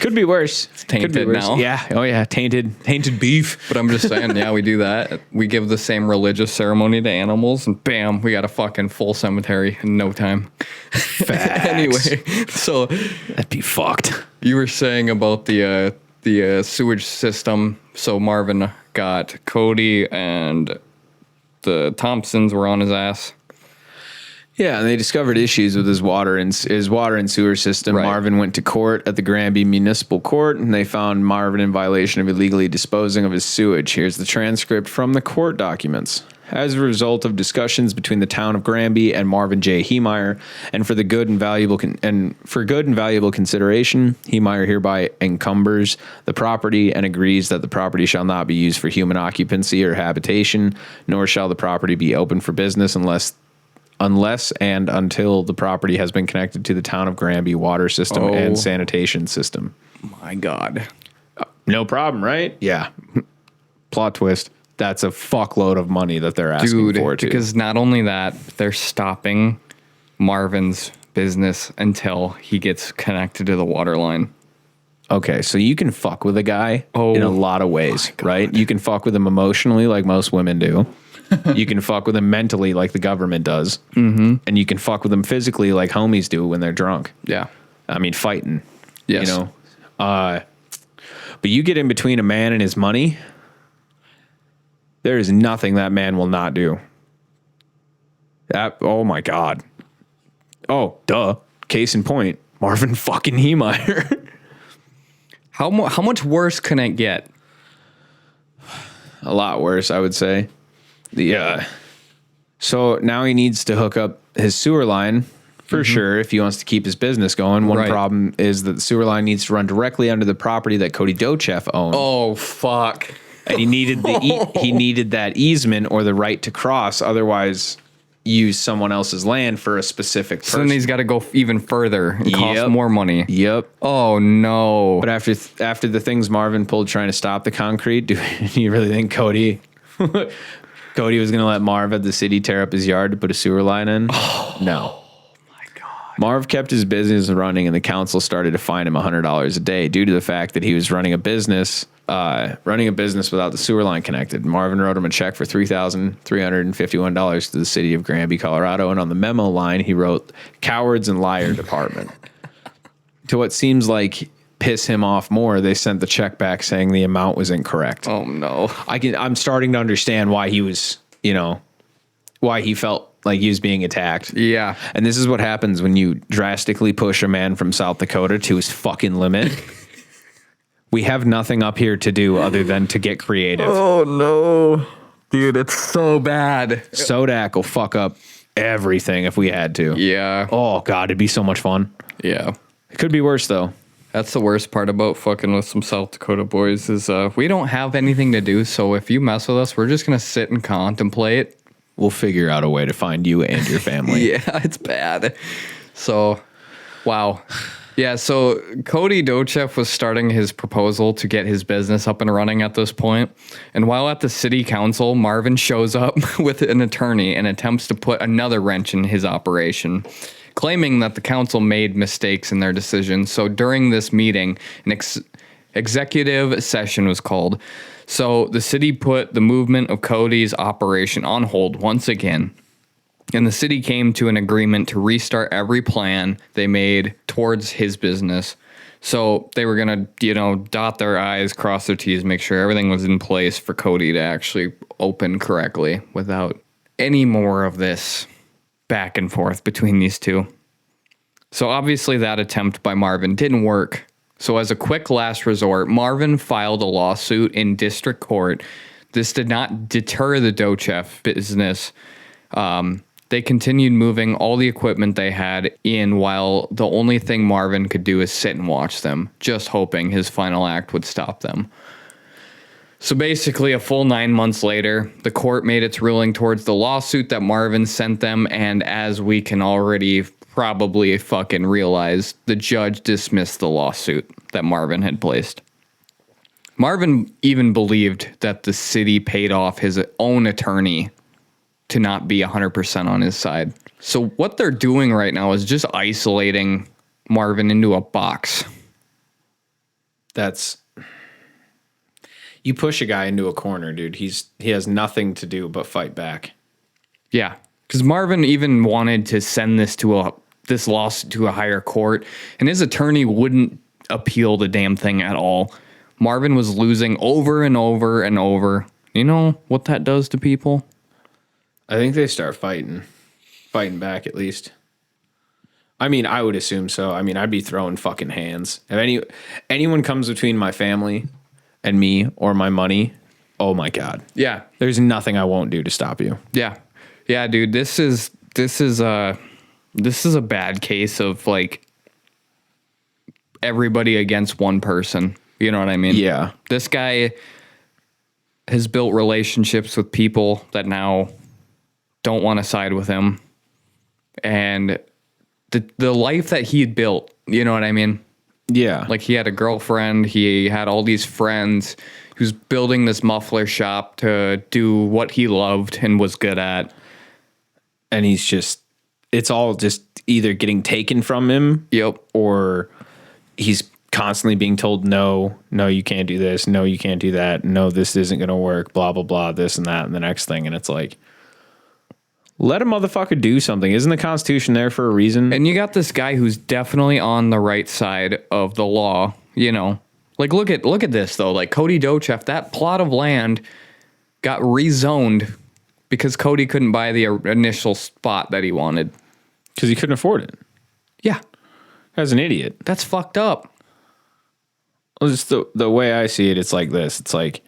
Could be worse. It's tainted now. Yeah. Oh yeah. Tainted beef. But I'm just saying, yeah, we do that. We give the same religious ceremony to animals, and bam, we got a fucking full cemetery in no time. Facts. Anyway, so That'd be fucked. you were saying about the the sewage system. So Marvin got Cody and the Thompsons were on his ass. Yeah, and they discovered issues with his water and sewer system. Right. Marvin went to court at the Granby Municipal Court, and they found Marvin in violation of illegally disposing of his sewage. Here's the transcript from the court documents. As a result of discussions between the town of Granby and Marvin J. Heemeyer, and for good and valuable consideration, Heemeyer hereby encumbers the property and agrees that the property shall not be used for human occupancy or habitation, nor shall the property be open for business unless and until the property has been connected to the town of Granby water system and sanitation system. My God. No problem, right? Yeah. Plot twist. That's a fuckload of money that they're asking for, too. Because not only that, they're stopping Marvin's business until he gets connected to the water line. Okay, so you can fuck with a guy in a lot of ways, right? You can fuck with him emotionally like most women do. You can fuck with him mentally like the government does. Mm-hmm. And you can fuck with him physically like homies do when they're drunk. Yeah. I mean, fighting. Yes. You know? But you get in between a man and his money, there is nothing that man will not do. Oh, my God. Oh, duh. Case in point, Marvin fucking Heemeyer. How much worse can it get? A lot worse, I would say. So now he needs to hook up his sewer line for sure if he wants to keep his business going. One problem is that the sewer line needs to run directly under the property that Cody Dochev owned. Oh, fuck. And he needed he needed that easement or the right to cross, otherwise use someone else's land for a specific person. So then he's got to go even further and cost more money. Yep. Oh, no. But after the things Marvin pulled trying to stop the concrete, do you really think Cody was going to let Marv at the city tear up his yard to put a sewer line in? No. My God. Marv kept his business running, and the council started to fine him $100 a day due to the fact that he was running a business without the sewer line connected. Marvin wrote him a check for $3,351 to the city of Granby, Colorado, and on the memo line he wrote "Cowards and Liar Department." To what seems like piss him off more, they sent the check back saying the amount was incorrect. Oh, no. I'm starting to understand why he was, why he felt like he was being attacked. Yeah. And this is what happens when you drastically push a man from South Dakota to his fucking limit. We have nothing up here to do other than to get creative. Oh, no. Dude, it's so bad. Sodak will fuck up everything if we had to. Yeah. Oh, God, it'd be so much fun. Yeah. It could be worse, though. That's the worst part about fucking with some South Dakota boys is we don't have anything to do. So if you mess with us, we're just going to sit and contemplate. We'll figure out a way to find you and your family. Yeah, it's bad. So, wow. Yeah, so Cody Dochev was starting his proposal to get his business up and running at this point. And while at the city council, Marvin shows up with an attorney and attempts to put another wrench in his operation, claiming that the council made mistakes in their decision. So during this meeting, an executive session was called. So the city put the movement of Cody's operation on hold once again. And the city came to an agreement to restart every plan they made towards his business. So they were going to, dot their I's, cross their T's, make sure everything was in place for Cody to actually open correctly without any more of this back and forth between these two. So obviously that attempt by Marvin didn't work. So as a quick last resort, Marvin filed a lawsuit in district court. This did not deter the Dochev business. They continued moving all the equipment they had in while the only thing Marvin could do is sit and watch them, just hoping his final act would stop them. So basically, a full 9 months later, the court made its ruling towards the lawsuit that Marvin sent them, and as we can already probably fucking realize, the judge dismissed the lawsuit that Marvin had placed. Marvin even believed that the city paid off his own attorney to not be 100% on his side. So what they're doing right now is just isolating Marvin into a box. You push a guy into a corner, dude. He has nothing to do but fight back. Yeah, because Marvin even wanted to send this lawsuit to a higher court, and his attorney wouldn't appeal the damn thing at all. Marvin was losing over and over and over. You know what that does to people? I think they start fighting back at least. I mean, I would assume so. I mean, I'd be throwing fucking hands. If anyone comes between my family and me or my money, oh my God. Yeah. There's nothing I won't do to stop you. Yeah. Yeah, dude, this is a bad case of like everybody against one person. You know what I mean? Yeah. This guy has built relationships with people that now don't want to side with him. And the life that he had built, you know what I mean? Yeah. Like he had a girlfriend, he had all these friends. He was building this muffler shop to do what he loved and was good at. And it's all just either getting taken from him. Yep. Or he's constantly being told, no, you can't do this. No, you can't do that. No, this isn't going to work. Blah, blah, blah, this and that and the next thing. And it's like, let a motherfucker do something. Isn't the Constitution there for a reason? And you got this guy who's definitely on the right side of the law, you know. Like look at this though. Like Cody Dochef, that plot of land got rezoned because Cody couldn't buy the initial spot that he wanted. Because he couldn't afford it. Yeah. As an idiot. That's fucked up. Well, just the way I see it, it's like this. It's like,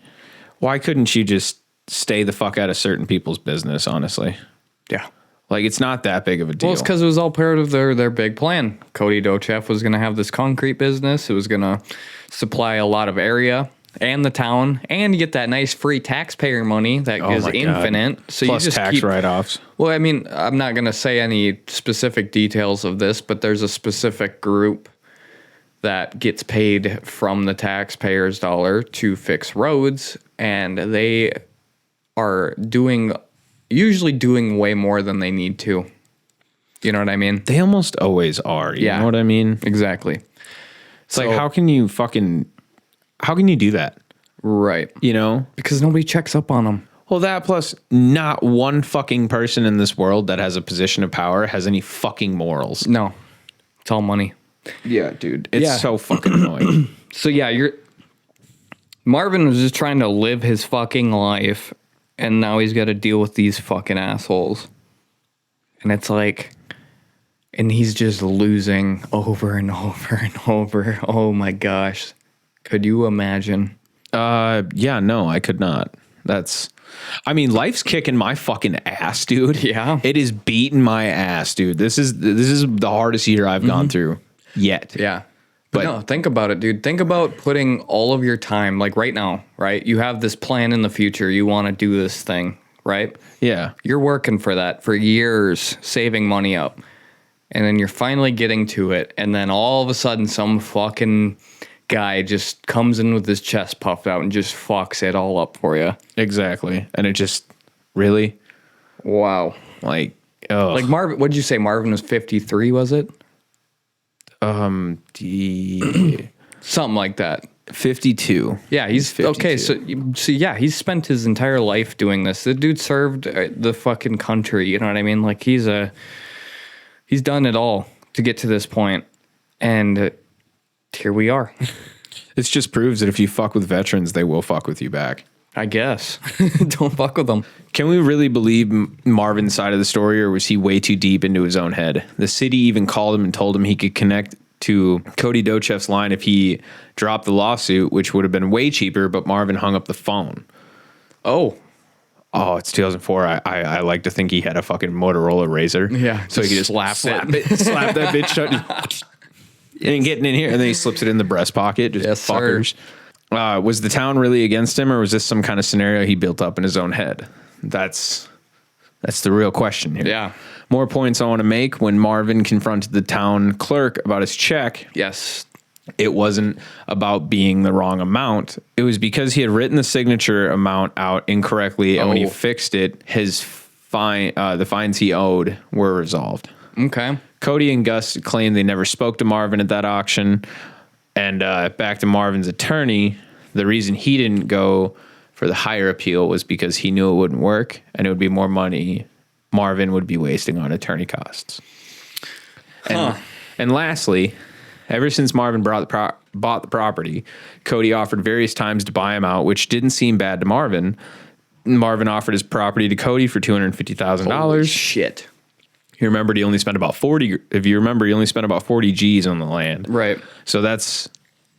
why couldn't you just stay the fuck out of certain people's business, honestly? Yeah. Like, it's not that big of a deal. Well, it's because it was all part of their big plan. Cody Dochef was going to have this concrete business. It was going to supply a lot of area and the town, and you get that nice free taxpayer money that is infinite. So plus you just tax keep write-offs. Well, I mean, I'm not going to say any specific details of this, but there's a specific group that gets paid from the taxpayer's dollar to fix roads, and they are usually doing way more than they need to. You know what I mean? They almost always are. You know what I mean? Exactly. It's like, how can you do that? Right. You know? Because nobody checks up on them. Well, that plus not one fucking person in this world that has a position of power has any fucking morals. No. It's all money. Yeah, dude. It's so fucking annoying. So yeah, Marvin was just trying to live his fucking life, and now he's got to deal with these fucking assholes. And it's like, and he's just losing over and over and over. Oh my gosh. Could you imagine? Yeah, no, I could not. Life's kicking my fucking ass, dude. Yeah. It is beating my ass, dude. This is the hardest year I've gone through yet. Yeah. But no, think about it, dude. Think about putting all of your time, like right now, right? You have this plan in the future. You want to do this thing, right? Yeah. You're working for that for years, saving money up. And then you're finally getting to it. And then all of a sudden, some fucking guy just comes in with his chest puffed out and just fucks it all up for you. Exactly. And it just really, wow. like, oh, Like Marvin, what'd you say? Marvin was 53, was it? Something like that. 52. Yeah, he's 52. okay. So yeah, he's spent his entire life doing this. The dude served the fucking country. You know what I mean? Like he's done it all to get to this point, and here we are. This just proves that if you fuck with veterans, they will fuck with you back. I guess. Don't fuck with them. Can we really believe Marvin's side of the story, or was he way too deep into his own head? The city even called him and told him he could connect to Cody Dochef's line if he dropped the lawsuit, which would have been way cheaper, but Marvin hung up the phone. Oh, it's 2004. I like to think he had a fucking Motorola Razor. Yeah, So he could just slap that bitch shut. And getting in here, and then he slips it in the breast pocket. Just Yes, fuckers. Was the town really against him, or was this some kind of scenario he built up in his own head? That's the real question here. yeah. More points I want to make. When Marvin confronted the town clerk about his check, Yes. it wasn't about being the wrong amount. It was because he had written the signature amount out incorrectly, and when he fixed it, his the fines he owed were resolved. Okay. Cody and Gus claimed they never spoke to Marvin at that auction. And back to Marvin's attorney, the reason he didn't go for the higher appeal was because he knew it wouldn't work, and it would be more money Marvin would be wasting on attorney costs. And lastly, Ever since Marvin bought the property, Cody offered various times to buy him out, which didn't seem bad to Marvin. Marvin offered his property to Cody for $250,000. Shit. He remembered he only spent about 40. If you remember, he only spent about 40 G's on the land. Right. So that's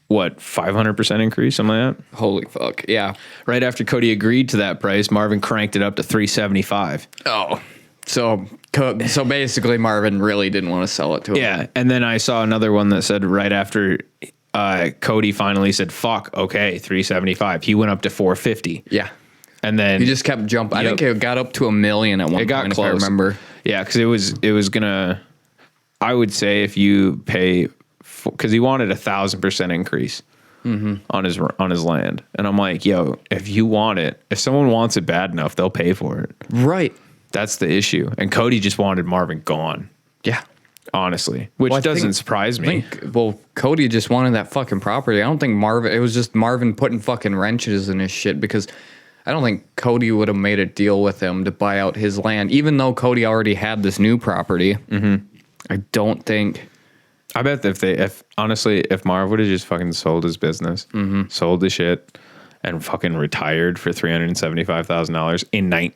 what, 500% increase, something like that? Holy fuck. Yeah. Right after Cody agreed to that price, Marvin cranked it up to 375. Oh. So basically Marvin really didn't want to sell it to him. Yeah. And then I saw another one that said right after Cody finally said, fuck, okay, 375. He went up to 450. Yeah. And then He just kept jumping. I think it got up to $1 million at one it got point, close. if I remember. Yeah, because it was gonna. I would say if you pay, because he wanted 1,000% increase on his land, and I'm like, yo, if you want it, if someone wants it bad enough, they'll pay for it. Right. That's the issue. And Cody just wanted Marvin gone. Yeah. Honestly, which Well, I doesn't think- surprise me. Cody just wanted that fucking property. I don't think it was just Marvin putting fucking wrenches in his shit, because I don't think Cody would have made a deal with him to buy out his land, even though Cody already had this new property. Mm-hmm. I don't think. I bet if Marv would have just fucking sold his business, sold the shit, and fucking retired for $375,000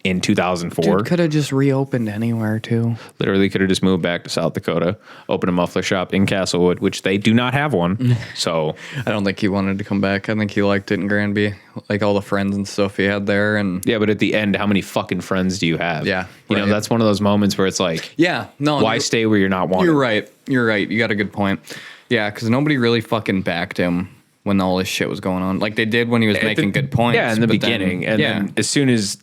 in 2004. Dude could have just reopened anywhere too. Literally could have just moved back to South Dakota, opened a muffler shop in Castlewood, which they do not have one. So I don't think he wanted to come back. I think he liked it in Granby, like all the friends and stuff he had there. And yeah, but at the end, how many fucking friends do you have? Yeah, you know, right. that's one of those moments where it's like, yeah, no, why stay where you're not wanted? You're right. You're right. You got a good point. Yeah, because nobody really fucking backed him when all this shit was going on. Like they did when he was making good points. Yeah, in the but beginning. Then, Then as soon as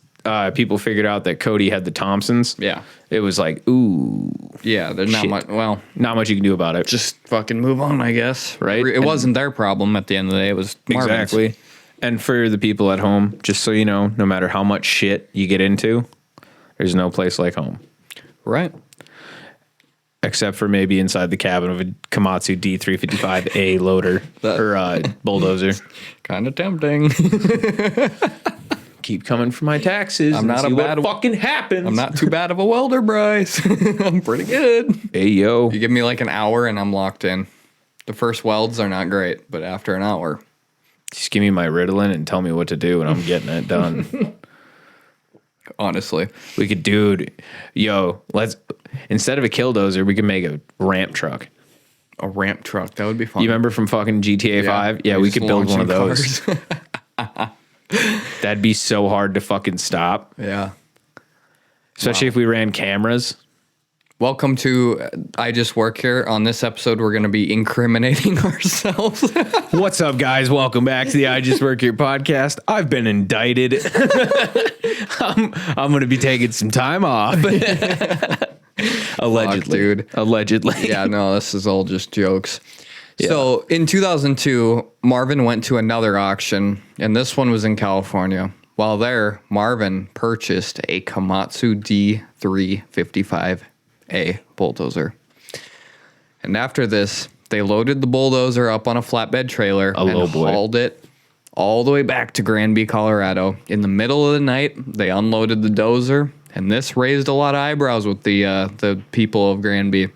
people figured out that Cody had the Thompsons, Yeah. it was like, ooh, yeah, there's not Shit. much. Well, not much you can do about it. just fucking move on, I guess. Right? It wasn't their problem at the end of the day. It was Marvin's. Exactly. And for the people at home, just so you know, no matter how much shit you get into, there's no place like home. Right. Except for maybe inside the cabin of a Komatsu D355A loader or bulldozer. Kind of tempting. Keep coming for my taxes. I'm and not see a what bad- fucking happens. I'm not too bad of a welder, Bryce. I'm pretty good. Hey yo, You give me like an hour and I'm locked in. The first welds are not great, but after an hour. just give me my Ritalin and tell me what to do, and I'm getting it done. Honestly. We could, dude. Yo, let's instead of a Killdozer, we could make a ramp truck. A ramp truck. That would be fun. You remember from fucking GTA 5? Yeah, You're we just could build one of launching those. cars. That'd be so hard to fucking stop, Yeah. especially if we ran cameras. Welcome to I Just Work Here. On this episode, we're going to be incriminating ourselves. What's up, guys? Welcome back to the I Just Work Here podcast. I've been indicted. I'm going to be taking some time off. Allegedly. Fuck, dude. Allegedly. Yeah, no, this is all just jokes. So in 2002, Marvin went to another auction, and this one was in California. While there, Marvin purchased a Komatsu D355A bulldozer. And after this, they loaded the bulldozer up on a flatbed trailer and hauled it all the way back to Granby, Colorado. In the middle of the night, they unloaded the dozer, and this raised a lot of eyebrows with the people of Granby.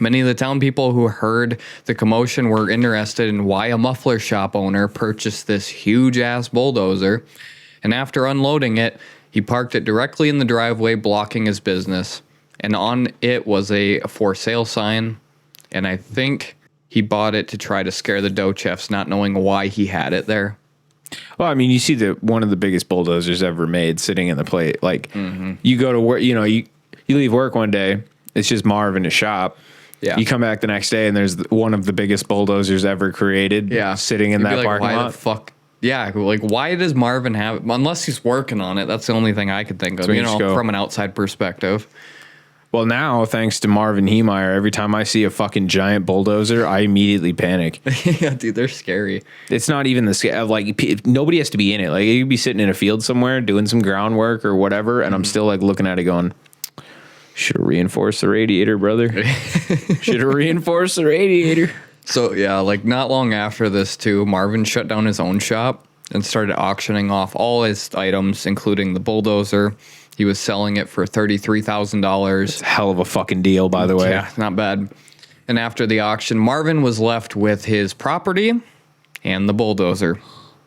Many of the town people who heard the commotion were interested in why a muffler shop owner purchased this huge-ass bulldozer. And after unloading it, he parked it directly in the driveway, blocking his business. And on it was a for sale sign. And I think he bought it to try to scare the dough chefs, not knowing why he had it there. Well, I mean, you see one of the biggest bulldozers ever made sitting in the plate. Like, you go to work, you leave work one day, it's just Marv in his shop. Yeah. You come back the next day, and there's one of the biggest bulldozers ever created sitting in You'd be that like, parking why lot. the fuck? Yeah, like, why does Marvin have it? Unless he's working on it. That's the only thing I could think of, when you just go- from an outside perspective. Well, now, thanks to Marvin Heemeyer, every time I see a fucking giant bulldozer, I immediately panic. Yeah, dude, they're scary. It's not even the scale of like nobody has to be in it. Like you could be sitting in a field somewhere doing some groundwork or whatever, and I'm still like looking at it going, should have reinforced the radiator, brother. Should have reinforced the radiator. So, yeah, like not long after this, too, Marvin shut down his own shop and started auctioning off all his items, including the bulldozer. He was selling it for $33,000. Hell of a fucking deal, by the way. Yeah, not bad. And after the auction, Marvin was left with his property and the bulldozer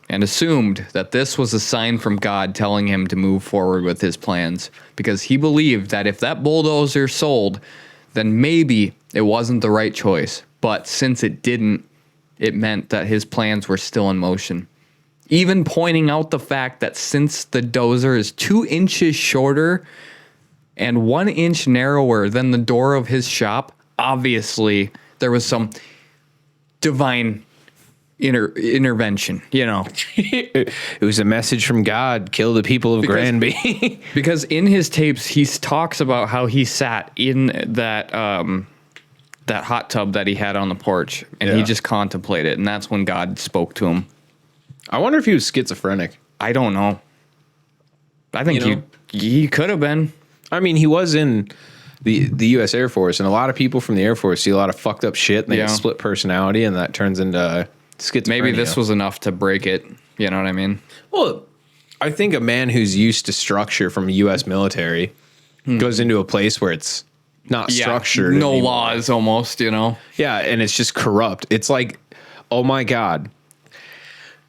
and assumed that this was a sign from God telling him to move forward with his plans because he believed that if that bulldozer sold, then maybe it wasn't the right choice. But since it didn't, it meant that his plans were still in motion. Even pointing out the fact that since the dozer is 2 inches shorter and 1 inch narrower than the door of his shop, obviously there was some divine intervention, you know. It was a message from God. Kill the people of Granby. Because in his tapes, he talks about how he sat in that that hot tub that he had on the porch, and he just contemplated, and that's when God spoke to him. I wonder if he was schizophrenic. I don't know. I think he could have been. I mean, he was in the U.S. Air Force, and a lot of people from the Air Force see a lot of fucked up shit, and they get split personality, and that turns into schizophrenia. Maybe this was enough to break it. You know what I mean? Well, I think a man who's used to structure from the U.S. military goes into a place where it's not structured. No anymore. laws almost, you know? Yeah, and it's just corrupt. It's like, oh my God.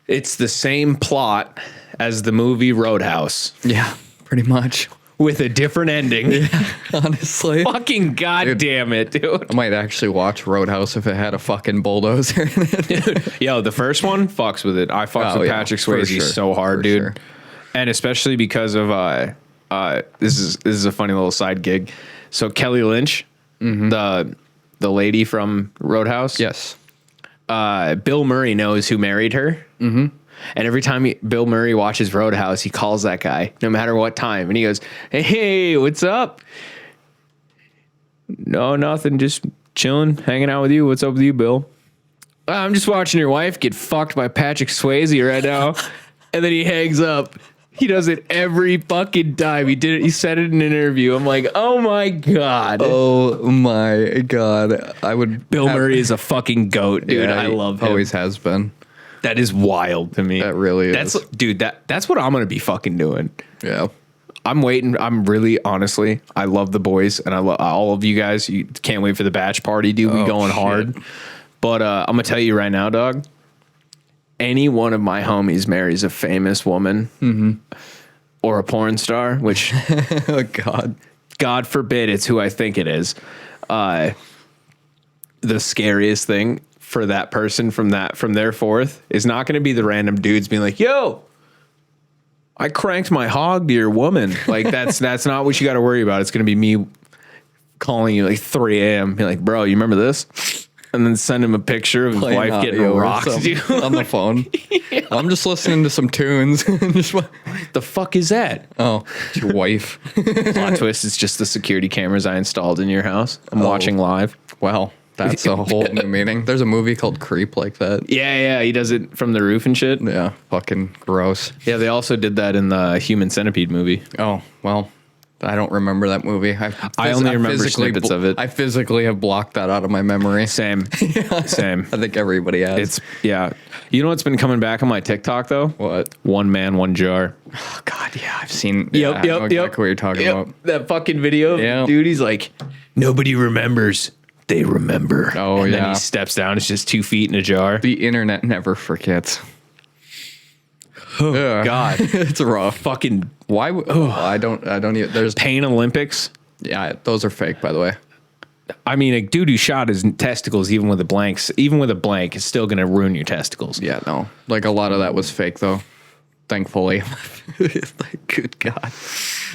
It's the same plot as the movie Roadhouse Yeah, pretty much. with a different ending. Honestly. Fucking goddamn it, dude. I might actually watch Roadhouse if it had a fucking bulldozer in it. Yo, the first one fucks with it. I fucks with Patrick for Swayze sure, so hard, for dude. sure. And especially because of this is a funny little side gig. So Kelly Lynch, the lady from Roadhouse. Yes. Bill Murray knows who married her. Mm-hmm. And every time Bill Murray watches Roadhouse, he calls that guy, no matter what time. And he goes, hey, what's up? No, nothing. Just chilling, hanging out with you. What's up with you, Bill? I'm just watching your wife get fucked by Patrick Swayze right now. And then he hangs up. He does it every fucking time. He did it. He said it in an interview. I'm like, oh my God. Oh my God. I would. Bill Murray is a fucking goat, dude. Yeah, I love him. Always has been. That is wild to me. That really is. That's what I'm going to be fucking doing. Yeah. I'm waiting. I'm really, honestly, I love the boys and I love all of you guys. You can't wait for the batch party, dude. We going hard. But I'm going to tell you right now, dog. Any one of my homies marries a famous woman or a porn star, which Oh God. God forbid it's who I think it is. The scariest thing for that person from their fourth is not going to be the random dudes being like, yo, I cranked my hog to your woman. Like that's not what you got to worry about. It's going to be me calling you like 3 a.m. Be like, bro, you remember this? And then send him a picture of his Playing wife getting audio or rocked, something dude. on the phone. I'm just listening to some tunes. The fuck is that? Oh, it's your wife. Plot twist, it's just the security cameras I installed in your house. I'm watching live. Well, that's a whole new meaning. There's a movie called Creep like that. Yeah, he does it from the roof and shit. Yeah, fucking gross. Yeah, they also did that in the Human Centipede movie. Oh, well, I don't remember that movie. I only remember snippets of it. I physically have blocked that out of my memory. Same. Same. I think everybody has. It's, yeah. You know what's been coming back on my TikTok, though? What? One man, one jar. Oh, God, yeah, I've seen. Yep, Yeah, I know exactly what you're talking about. That fucking video. Yeah. Dude, he's like, nobody remembers. They remember. Oh, and yeah. then he steps down. It's just 2 feet in a jar. The internet never forgets. Oh, God. It's rough. Fucking Why? I don't even. There's. Pain Olympics. Yeah, those are fake, by the way. I mean, a dude who shot his testicles, even with a blank, is still going to ruin your testicles. Yeah, no. Like a lot of that was fake, though. Thankfully. Like, good God.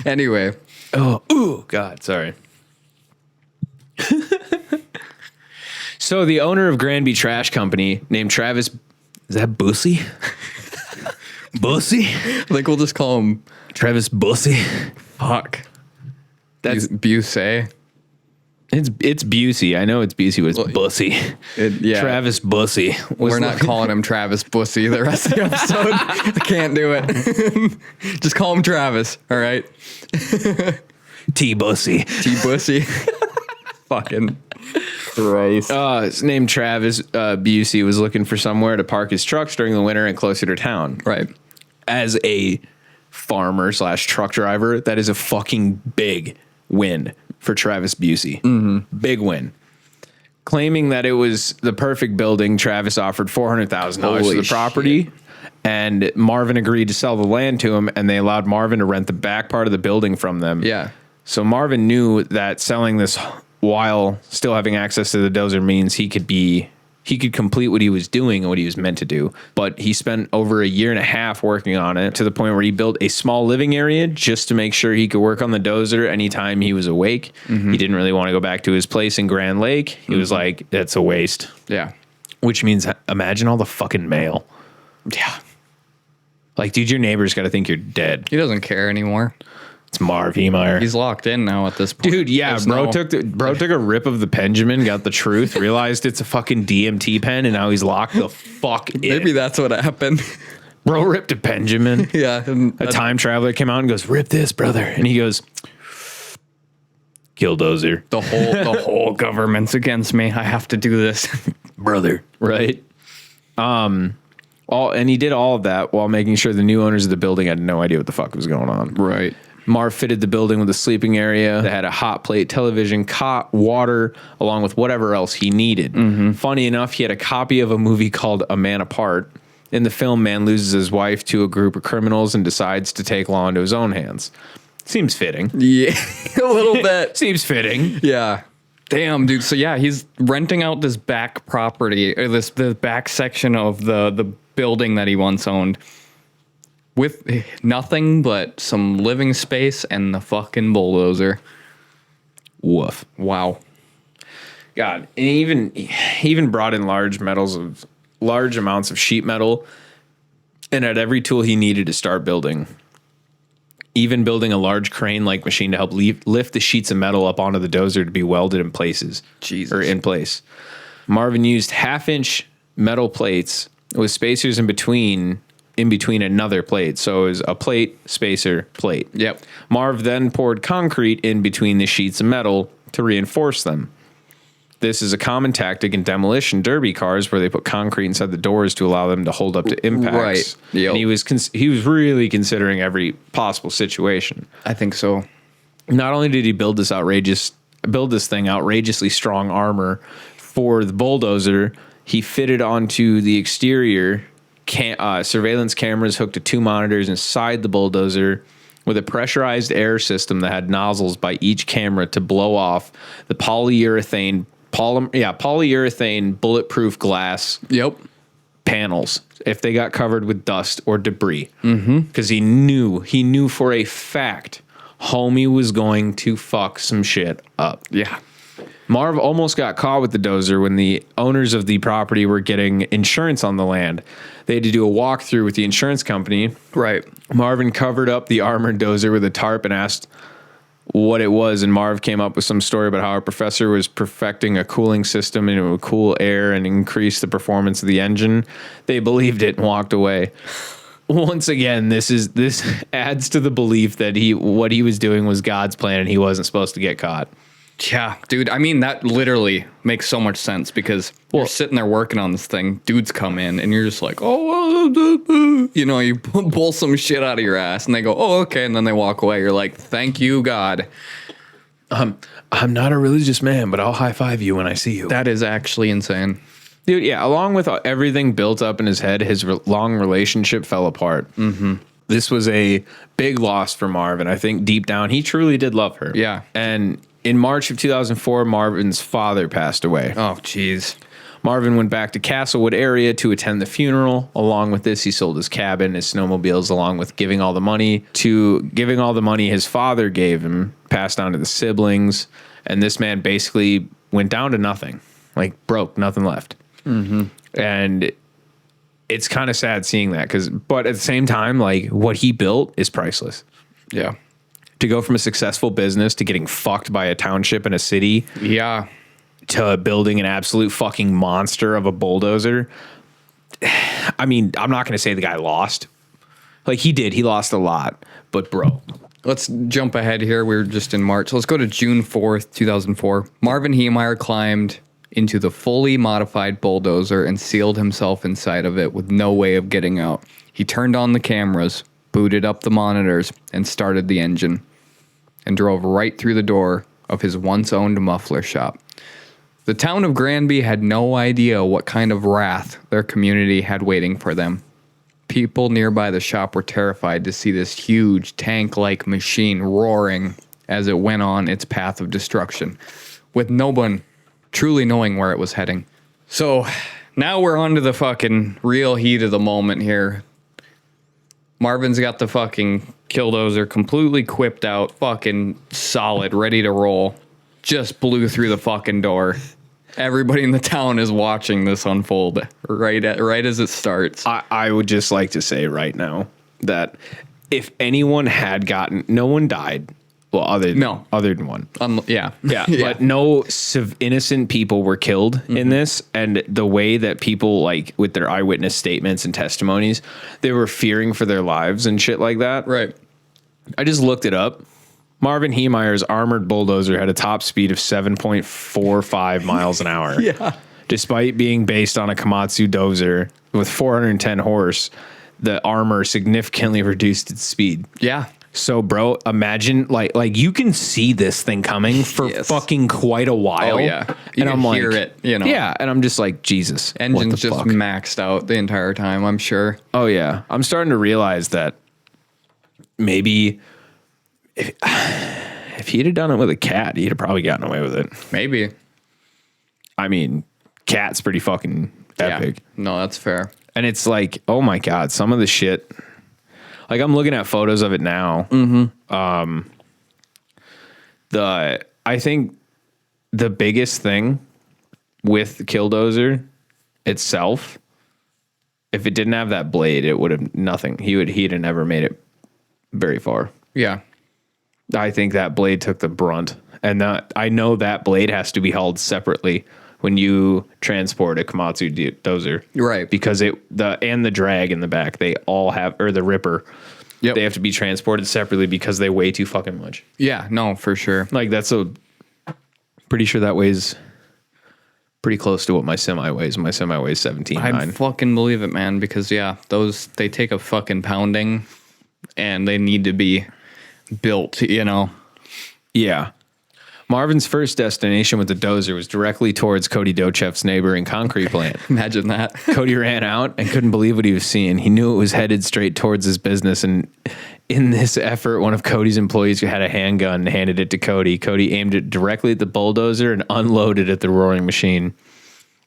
Anyway. Oh, God. Sorry. So the owner of Granby Trash Company named Travis, is that Bussy? Bussy? I think we'll just call him. Travis Bussy. Fuck. That's Busey. it's Busey. I know it's Busey, but it's Bussy. Yeah. Travis Bussy. We're not calling him Travis Bussy the rest of the episode. I can't do it. Just call him Travis, all right? T Bussy. T Bussy. Fucking Christ. His name Travis Busey was looking for somewhere to park his trucks during the winter and closer to town. Right. As a farmer / truck driver, that is a fucking big win for Travis Busey. Mm-hmm. Big win. claiming that it was the perfect building. Travis offered $400,000 for Holy the property. shit. And Marvin agreed to sell the land to him, and they allowed Marvin to rent the back part of the building from them. Yeah. So Marvin knew that selling this while still having access to the dozer means he could complete what he was doing and what he was meant to do. But he spent over a year and a half working on it, to the point where he built a small living area just to make sure he could work on the dozer anytime he was awake. He didn't really want to go back to his place in Grand Lake. He was like, that's a waste. Yeah. Which means, imagine all the fucking mail. Yeah. Like, dude, your neighbor's got to think you're dead. He doesn't care anymore. It's Marv Heemeyer. He's locked in now at this point. Dude, yeah, There's bro no- took a rip of the Benjamin, got the truth, realized it's a fucking DMT pen, and now he's locked the fuck in. Maybe that's what happened. Bro ripped a Benjamin. Yeah. A time traveler came out and goes, "Rip this, brother," and he goes, "Killdozer, The whole government's against me. I have to do this. brother." Right. And he did all of that while making sure the new owners of the building had no idea what the fuck was going on. Right. Marv fitted the building with a sleeping area that had a hot plate television, cot, water, along with whatever else he needed. Funny enough, he had a copy of a movie called A Man Apart. In the film, man loses his wife to a group of criminals and decides to take law into his own hands. Seems fitting. Yeah. A little bit. Seems fitting. Yeah. Damn, dude. So yeah, he's renting out this back property, or the back section of the building that he once owned, with nothing but some living space and the fucking bulldozer. Woof. Wow. God. And he even brought in large amounts of sheet metal, and had every tool he needed to start building. Even building a large crane-like machine to help lift the sheets of metal up onto the dozer to be welded in places. Jesus. Or in place. Marvin used half-inch metal plates with spacers in between another plate. So it was a plate, spacer, plate. Yep. Marv then poured concrete in between the sheets of metal to reinforce them. This is a common tactic in demolition derby cars, where they put concrete inside the doors to allow them to hold up to impacts. Right. Yep. And he was really considering every possible situation. I think so. Not only did he build this outrageously strong armor for the bulldozer, he fitted onto the exterior surveillance cameras hooked to 2 monitors inside the bulldozer, with a pressurized air system that had nozzles by each camera to blow off the polyurethane bulletproof glass Yep. panels if they got covered with dust or debris. Because he knew for a fact homie was going to fuck some shit up. Yeah. Marv almost got caught with the dozer when the owners of the property were getting insurance on the land. They had to do a walkthrough with the insurance company. Right. Marvin covered up the armored dozer with a tarp and asked what it was, and Marv came up with some story about how a professor was perfecting a cooling system and it would cool air and increase the performance of the engine. They believed it and walked away. Once again, this adds to the belief that what he was doing was God's plan and he wasn't supposed to get caught. Yeah, dude. I mean, that literally makes so much sense, because you're sitting there working on this thing. Dudes come in and you're just like, you pull some shit out of your ass and they go, oh, okay. And then they walk away. You're like, thank you, God. I'm not a religious man, but I'll high five you when I see you. That is actually insane. Dude, yeah. Along with everything built up in his head, his long relationship fell apart. This was a big loss for Marv, and I think deep down he truly did love her. Yeah. And in March of 2004, Marvin's father passed away. Oh, jeez. Marvin went back to Castlewood area to attend the funeral. Along with this, he sold his cabin, his snowmobiles, along with giving all the money his father gave him, passed on to the siblings. And this man basically went down to nothing, like broke, nothing left. And it's kind of sad seeing that, but at the same time, like, what he built is priceless. Yeah. To go from a successful business to getting fucked by a township in a city, Yeah. to building an absolute fucking monster of a bulldozer. I mean, I'm not going to say the guy lost. Like, he did. He lost a lot. But, bro. Let's jump ahead here. We're just in March. Let's go to June 4th, 2004. Marvin Heemeyer climbed into the fully modified bulldozer and sealed himself inside of it with no way of getting out. He turned on the cameras, booted up the monitors, and started the engine, and drove right through the door of his once owned muffler shop. The town of Granby had no idea what kind of wrath their community had waiting for them. People nearby the shop were terrified to see this huge tank-like machine roaring as it went on its path of destruction, with no one truly knowing where it was heading. So now we're on to the fucking real heat of the moment here. Marvin's got the fucking Killdozer completely equipped out, fucking solid, ready to roll. Just blew through the fucking door. Everybody in the town is watching this unfold right as it starts. I would just like to say right now that if anyone had gotten, no one died. Well, other than one. Yeah. But no innocent people were killed in this. And the way that people, like, with their eyewitness statements and testimonies, they were fearing for their lives and shit like that. Right. I just looked it up. Marvin Heemeyer's armored bulldozer had a top speed of 7.45 miles an hour. Yeah. Despite being based on a Komatsu dozer with 410 horse, the armor significantly reduced its speed. Yeah. So, bro, imagine like you can see this thing coming for fucking quite a while. Oh yeah, you and can I'm hear like, it. You know, yeah, and I'm just like, Jesus, engine's what the just fuck? maxed out the entire time. I'm sure. Oh yeah, I'm starting to realize that maybe if he'd have done it with a cat, he'd have probably gotten away with it. Maybe. I mean, cat's pretty fucking epic. Yeah. No, that's fair. And it's like, oh my God, some of the shit. Like, I'm looking at photos of it now. I think the biggest thing with the Killdozer itself, if it didn't have that blade, it would have nothing. He'd have never made it very far. Yeah. I think that blade took the brunt. And I know that blade has to be held separately when you transport a Komatsu dozer. Right. Because the drag in the back, they all have, or the ripper, they have to be transported separately because they weigh too fucking much. Yeah, no, for sure. Like, pretty sure that weighs pretty close to what my semi weighs. My semi weighs 17.9. I fucking believe it, man, because they take a fucking pounding and they need to be built, you know. Yeah. Marvin's first destination with the dozer was directly towards Cody Docheff's neighboring concrete plant. Imagine that. Cody ran out and couldn't believe what he was seeing. He knew it was headed straight towards his business, and in this effort, one of Cody's employees had a handgun and handed it to Cody. Cody aimed it directly at the bulldozer and unloaded at the roaring machine.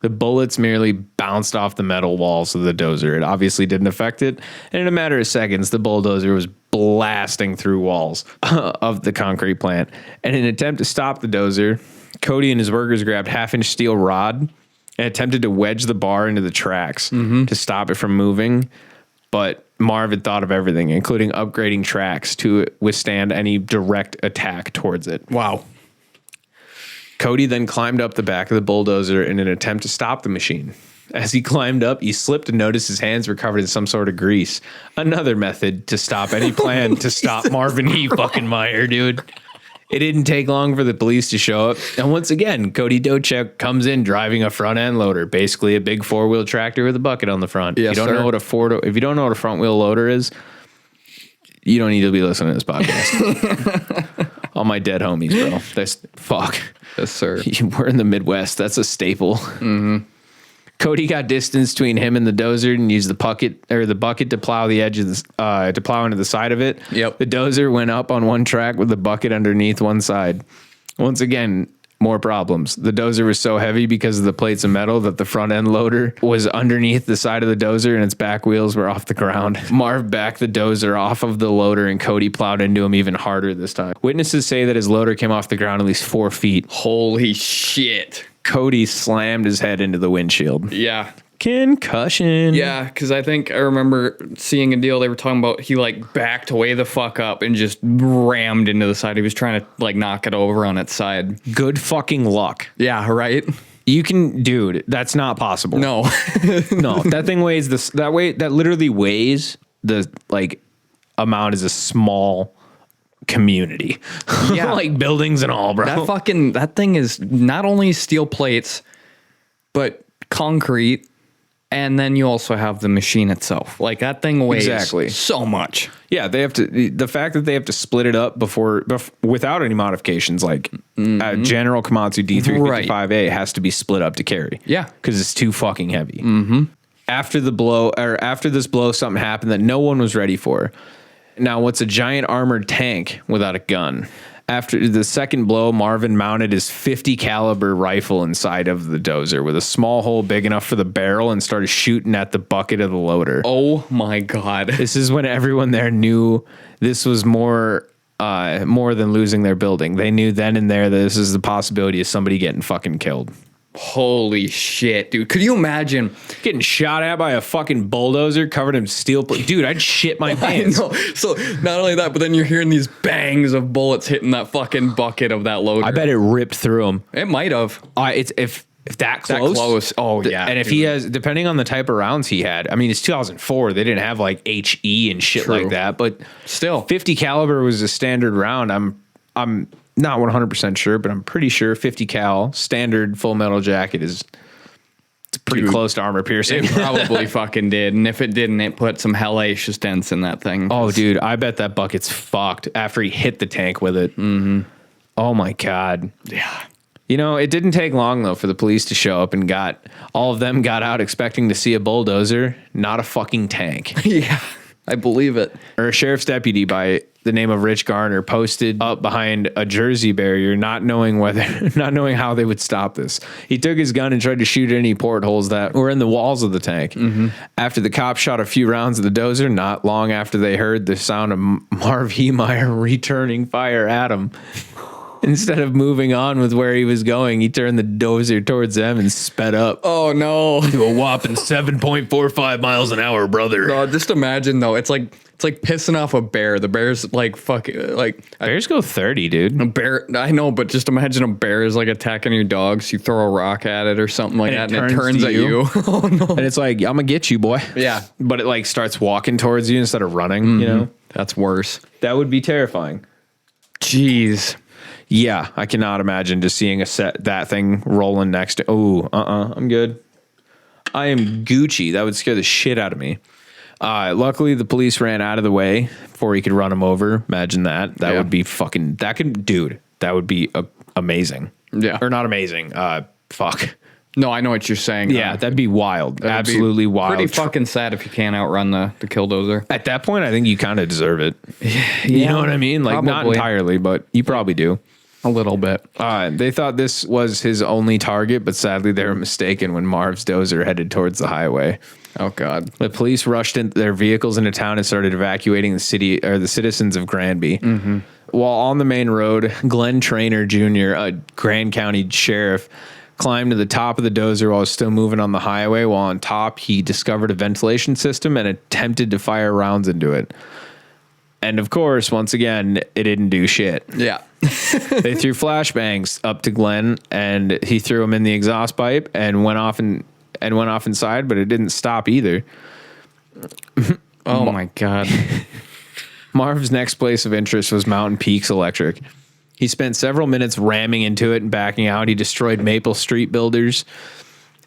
The bullets merely bounced off the metal walls of the dozer. It obviously didn't affect it, and in a matter of seconds, the bulldozer was blasting through walls of the concrete plant. And in an attempt to stop the dozer, Cody and his workers grabbed half-inch steel rod and attempted to wedge the bar into the tracks to stop it from moving. But Marv had thought of everything, including upgrading tracks to withstand any direct attack towards it. Wow. Cody then climbed up the back of the bulldozer in an attempt to stop the machine. As he climbed up, he slipped and noticed his hands were covered in some sort of grease. Another method to stop any plan to stop Marvin fucking Meyer, dude. It didn't take long for the police to show up. And once again, Cody Docheff comes in driving a front end loader, basically a big 4-wheel tractor with a bucket on the front. Yes, if you don't know what a front wheel loader is, you don't need to be listening to this podcast. All my dead homies, bro. That's fuck. Yes, sir. We're in the Midwest. That's a staple. Cody got distance between him and the dozer and used the bucket to plow the edge of to plow into the side of it. Yep. The dozer went up on one track with the bucket underneath one side. Once again, more problems. The dozer was so heavy because of the plates of metal that the front end loader was underneath the side of the dozer and its back wheels were off the ground. Marv backed the dozer off of the loader and Cody plowed into him even harder this time. Witnesses say that his loader came off the ground at least 4 feet. Holy shit. Cody slammed his head into the windshield. Yeah. Concussion. Yeah, because I think I remember seeing a deal they were talking about. He like backed way the fuck up and just rammed into the side. He was trying to like knock it over on its side. Good fucking luck. Yeah, right? You can, dude, that's not possible. No. No, that thing weighs this, that literally weighs the like amount as a small community. Yeah. Like buildings and all, bro. That thing is not only steel plates, but concrete And then you also have the machine itself. Like that thing weighs Exactly. so much. Yeah, they have to. The fact that they have to split it up without any modifications, like General Komatsu D355A has to be split up to carry. Yeah. because it's too fucking heavy. Mm-hmm. After this blow, something happened that no one was ready for. Now, what's a giant armored tank without a gun? After the second blow, Marvin mounted his 50 caliber rifle inside of the dozer with a small hole big enough for the barrel and started shooting at the bucket of the loader. Oh my God. This is when everyone there knew this was more than losing their building. They knew then and there that this is the possibility of somebody getting fucking killed. Holy shit, dude. Could you imagine Getting shot at by a fucking bulldozer covered in steel. Dude, I'd shit my pants. I know. So not only that, but then you're hearing these bangs of bullets hitting that fucking bucket of that loader. I bet it ripped through him. it might have. It's if that close. That close. Oh, yeah. And if he has, depending on the type of rounds he had, I mean, it's 2004. They didn't have like HE and shit True. like that, but Still. 50 caliber was a standard round. I'm not 100% sure, but I'm pretty sure 50 cal standard Full Metal Jacket is pretty Dude, close to armor piercing. It probably fucking did. And if it didn't, it put some hellacious dents in that thing. Oh, dude, I bet that bucket's fucked after he hit the tank with it. Mm-hmm. Oh my God. Yeah. You know, it didn't take long though for the police to show up and all of them got out expecting to see a bulldozer, not a fuking tank. Yeah. I believe it. Or a sheriff's deputy by the name of Rich Garner posted up behind a Jersey barrier, not knowing how they would stop this. He took his gun and tried to shoot any portholes that were in the walls of the tank. Mm-hmm. After the cops shot a few rounds of the dozer, not long after they heard the sound of Marv Heemeyer returning fire at him. Instead of moving on with where he was going, he turned the dozer towards them and sped up. Oh, no. To a whopping 7.45 miles an hour, brother. Just imagine, though. It's like pissing off a bear. The bear's like fucking like Bears go 30, dude. a bear. I know, but just imagine a bear is like attacking your dogs. You throw a rock at it or something like And that, it and it turns turns to at you. you. Oh no! And it's like, I'm going to get you, boy. Yeah. But it like starts walking towards you instead of running, you know? That's worse. That would be terrifying. Jeez. Yeah, I cannot imagine just seeing that thing rolling next to. I'm good. I am Gucci. That would scare the shit out of me. Luckily, the police ran out of the way before he could run him over. Imagine that. That would be fucking. That would be amazing. Yeah. Or not amazing. Fuck. No, I know what you're saying. Yeah, that'd be wild. That'd be Absolutely wild. Pretty fucking sad if you can't outrun the Killdozer. At that point, I think you kind of deserve it. You know what I mean? Like, not probably. entirely, but you probably do. A little bit. They thought this was his only target, but sadly they were mistaken when Marv's dozer headed towards the highway. Oh God. The police rushed their vehicles into town and started evacuating the citizens of Granby. Mm-hmm. While on the main road, Glenn Traynor Jr., a Grand County sheriff, climbed to the top of the dozer while it was still moving on the highway. While on top, he discovered a ventilation system and attempted to fire rounds into it. And of course, once again, it didn't do shit. Yeah. They threw flashbangs up to Glenn, and he threw them in the exhaust pipe and went off inside, but it didn't stop either. Oh my God. Marv's next place of interest was Mountain Peaks Electric. He spent several minutes ramming into it and backing out. He destroyed Maple Street builders,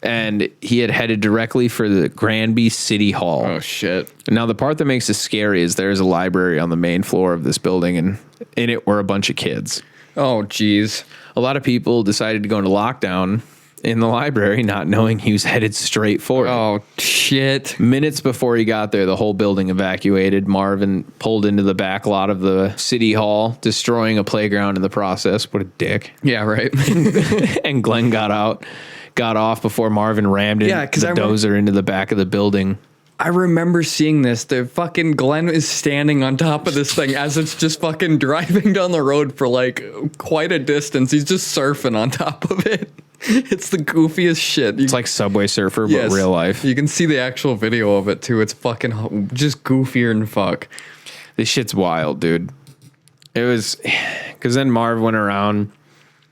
and he had headed directly for the Granby City Hall. Oh shit. Now, the part that makes this scary is there's a library on the main floor of this building, and in it were a bunch of kids. Oh geez. A lot of people decided to go into lockdown in the library, not knowing he was headed straight for it. Oh shit. Minutes before he got there, the whole building evacuated. Marvin pulled into the back lot of the city hall, destroying a playground in the process. What a dick. Yeah, right. And Glenn got off before Marvin rammed the dozer into the back of the building. I remember seeing this. The fucking Glenn is standing on top of this thing as it's just fucking driving down the road for like quite a distance. He's just surfing on top of it. It's the goofiest shit. It's like Subway Surfer, but real life. You can see the actual video of it too. It's fucking just goofier than fuck. This shit's wild, dude. It was because then Marv went around.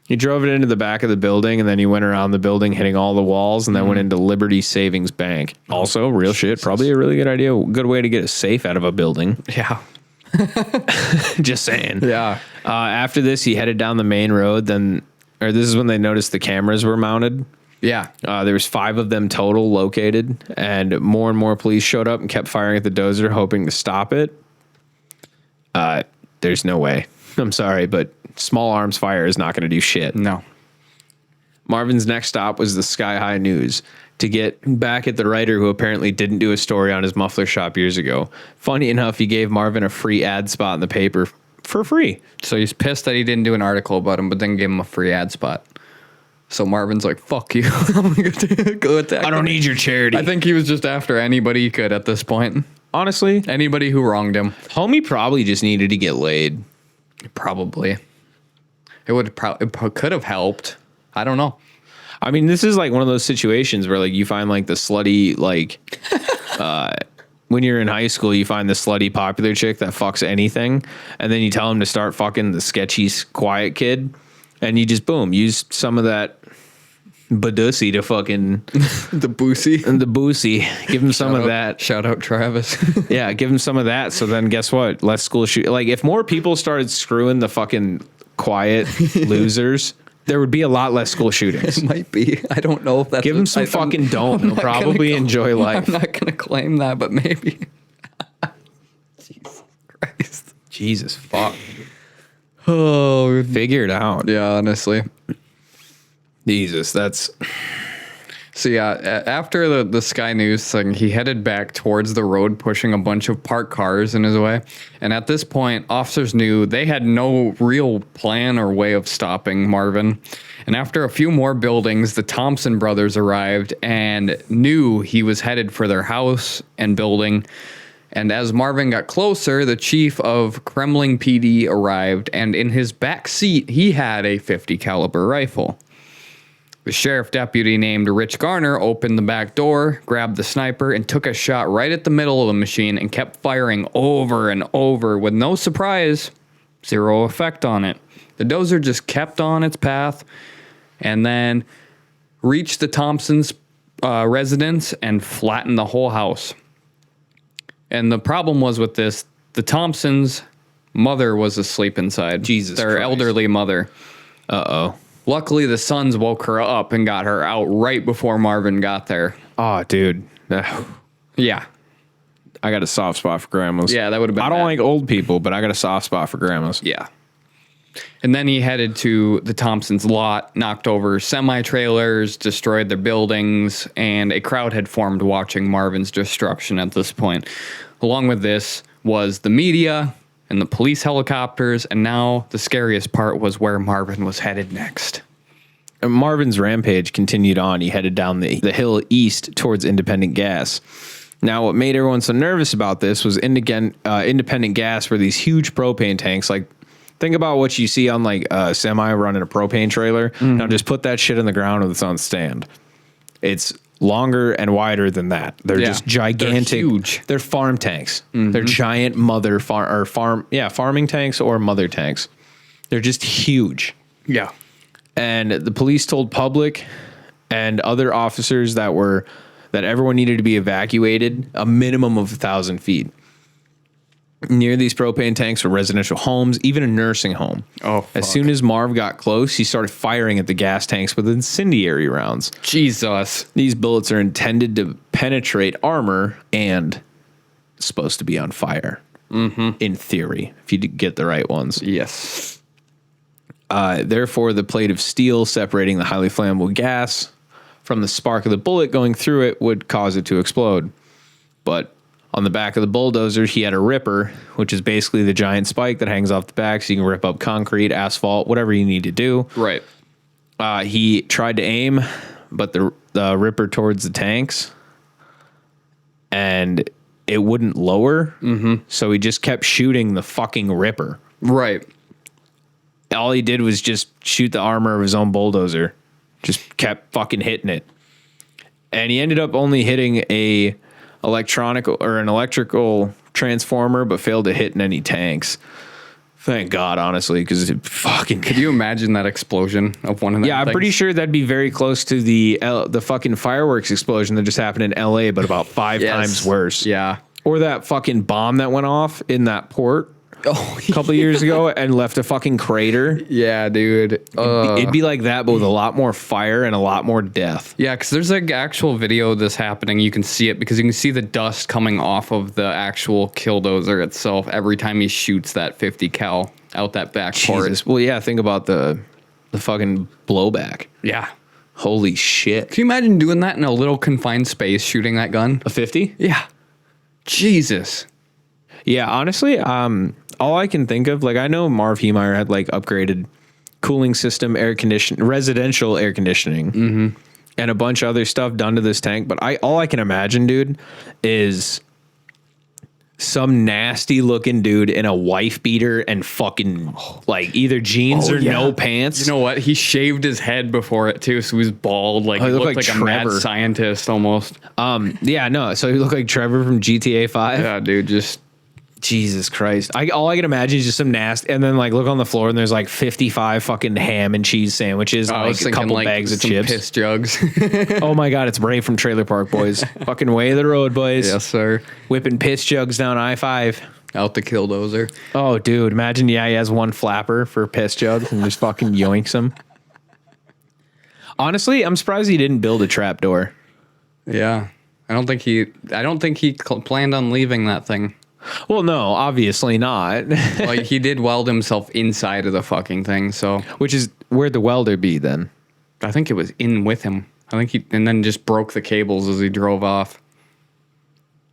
He drove it into the back of the building, and then he went around the building, hitting all the walls, and then went into Liberty Savings Bank. Also, real shit. Probably a really good idea. Good way to get a safe out of a building. Yeah. Just saying. Yeah. After this, he headed down the main road. This is when they noticed the cameras were mounted. Yeah. There was 5 of them total located, and more police showed up and kept firing at the dozer, hoping to stop it. There's no way. I'm sorry, but small arms fire is not going to do shit. No. Marvin's next stop was the Sky High News to get back at the writer who apparently didn't do a story on his muffler shop years ago. Funny enough, he gave Marvin a free ad spot in the paper for free. So he's pissed that he didn't do an article about him, but then gave him a free ad spot. So Marvin's like, fuck you. I'm going to go attack. I don't need your charity. I think he was just after anybody he could at this point. Honestly, Anybody who wronged him. homie probably just needed to get laid. Probably. It could have helped. I don't know. I mean, this is like one of those situations where like you find like the slutty, like when you're in high school, you find the slutty popular chick that fucks anything, and then you tell him to start fucking the sketchy quiet kid, and you just boom, use some of that badussy to fucking The boosie. and the boosie, give him some of that. Shout out Travis. Yeah, give him some of that. So then guess what? Less school shoot. Like if more people started screwing the fucking quiet losers, there would be a lot less school shootings. Might be. I don't know if that's... Give him some fucking don't. He'll probably enjoy life. I'm not going to claim that, but maybe. Jesus Christ. Jesus fuck. Oh, Figure it out. yeah, honestly. Jesus, that's So yeah, after the Sky News thing, he headed back towards the road, pushing a bunch of parked cars in his way. And at this point, officers knew they had no real plan or way of stopping Marvin. And after a few more buildings, the Thompson brothers arrived and knew he was headed for their house and building. And as Marvin got closer, the chief of Kremling PD arrived, and in his back seat, he had a .50 caliber rifle. The sheriff deputy named Rich Garner opened the back door, grabbed the sniper, and took a shot right at the middle of the machine and kept firing over and over with no surprise, zero effect on it. The dozer just kept on its path and then reached the Thompsons' residence and flattened the whole house. And the problem was with this, the Thompsons' mother was asleep inside. Jesus Their Christ. elderly mother. uh-oh. Luckily, the sons woke her up and got her out right before Marvin got there. Oh, dude. Yeah. I got a soft spot for grandmas. Yeah, that would have been I don't bad. like old people, but I got a soft spot for grandmas. Yeah. And then he headed to the Thompsons' lot, knocked over semi-trailers, destroyed their buildings, and a crowd had formed watching Marvin's destruction at this point. Along with this was the media and the police helicopters, and now the scariest part was where Marvin was headed next. And Marvin's rampage continued on. He headed down the hill east towards Independent Gas. Now, what made everyone so nervous about this was Independent Gas were these huge propane tanks. Like, think about what you see on like a semi running a propane trailer. Now, just put that shit in the ground with its own stand. It's longer and wider than that. They're Yeah. just gigantic. They're huge. They're farm tanks. They're giant farming tanks or mother tanks. They're just huge. Yeah. And the police told public and other officers that everyone needed to be evacuated a minimum of 1,000 feet. Near these propane tanks were residential homes, even a nursing home. Oh, As fuck. soon as Marv got close, he started firing at the gas tanks with incendiary rounds. Jesus. These bullets are intended to penetrate armor and supposed to be on fire. In theory, if you get the right ones. Yes. Therefore, the plate of steel separating the highly flammable gas from the spark of the bullet going through it would cause it to explode. But on the back of the bulldozer, he had a ripper, which is basically the giant spike that hangs off the back so you can rip up concrete, asphalt, whatever you need to do. Right. He tried to aim, but the ripper towards the tanks, and it wouldn't lower. So he just kept shooting the fucking ripper. Right. All he did was just shoot the armor of his own bulldozer. Just kept fucking hitting it. And he ended up only hitting an electrical transformer, but failed to hit in any tanks. Thank God, honestly, because it fucking... Could you imagine that explosion of one of them? Yeah, I'm pretty sure that'd be very close to the fucking fireworks explosion that just happened in LA, but about five times worse. Yeah. Or that fucking bomb that went off in that port a couple of years ago and left a fucking crater. Yeah, dude. It'd be like that, but with a lot more fire and a lot more death. Yeah, because there's like actual video of this happening. You can see it because you can see the dust coming off of the actual Killdozer itself every time he shoots that 50 cal out that back port. Jesus. Well, yeah, think about the fucking blowback. Yeah. Holy shit. Can you imagine doing that in a little confined space, shooting that gun? A 50? Yeah. Jesus. Yeah, honestly, all I can think of, like, I know Marv Heemeyer had like upgraded cooling system, residential air conditioning, and a bunch of other stuff done to this tank. But all I can imagine, dude, is some nasty looking dude in a wife beater and fucking like either jeans or no pants. You know what? He shaved his head before it too, so he was bald. Like he looked like a mad Trevor. scientist almost. Yeah, no. So he looked like Trevor from GTA 5. Yeah, dude. Just Jesus Christ. All I can imagine is just some nasty, and then like look on the floor and there's like 55 fucking ham and cheese sandwiches, and I was like a thinking couple like bags of some chips. piss jugs. Oh my God, it's Ray from Trailer Park Boys. Fucking way of the road, boys. Yes, sir. Whipping piss jugs down I-5. Out the Killdozer. Oh, dude, imagine, he has one flapper for piss jugs and just fucking yoinks them. Honestly, I'm surprised he didn't build a trap door. Yeah, I don't think he planned on leaving that thing. Well, no, obviously not. Like he did weld himself inside of the fucking thing, so Which is, where'd the welder be then? I think it was in with him. I think he, and then just broke the cables as he drove off.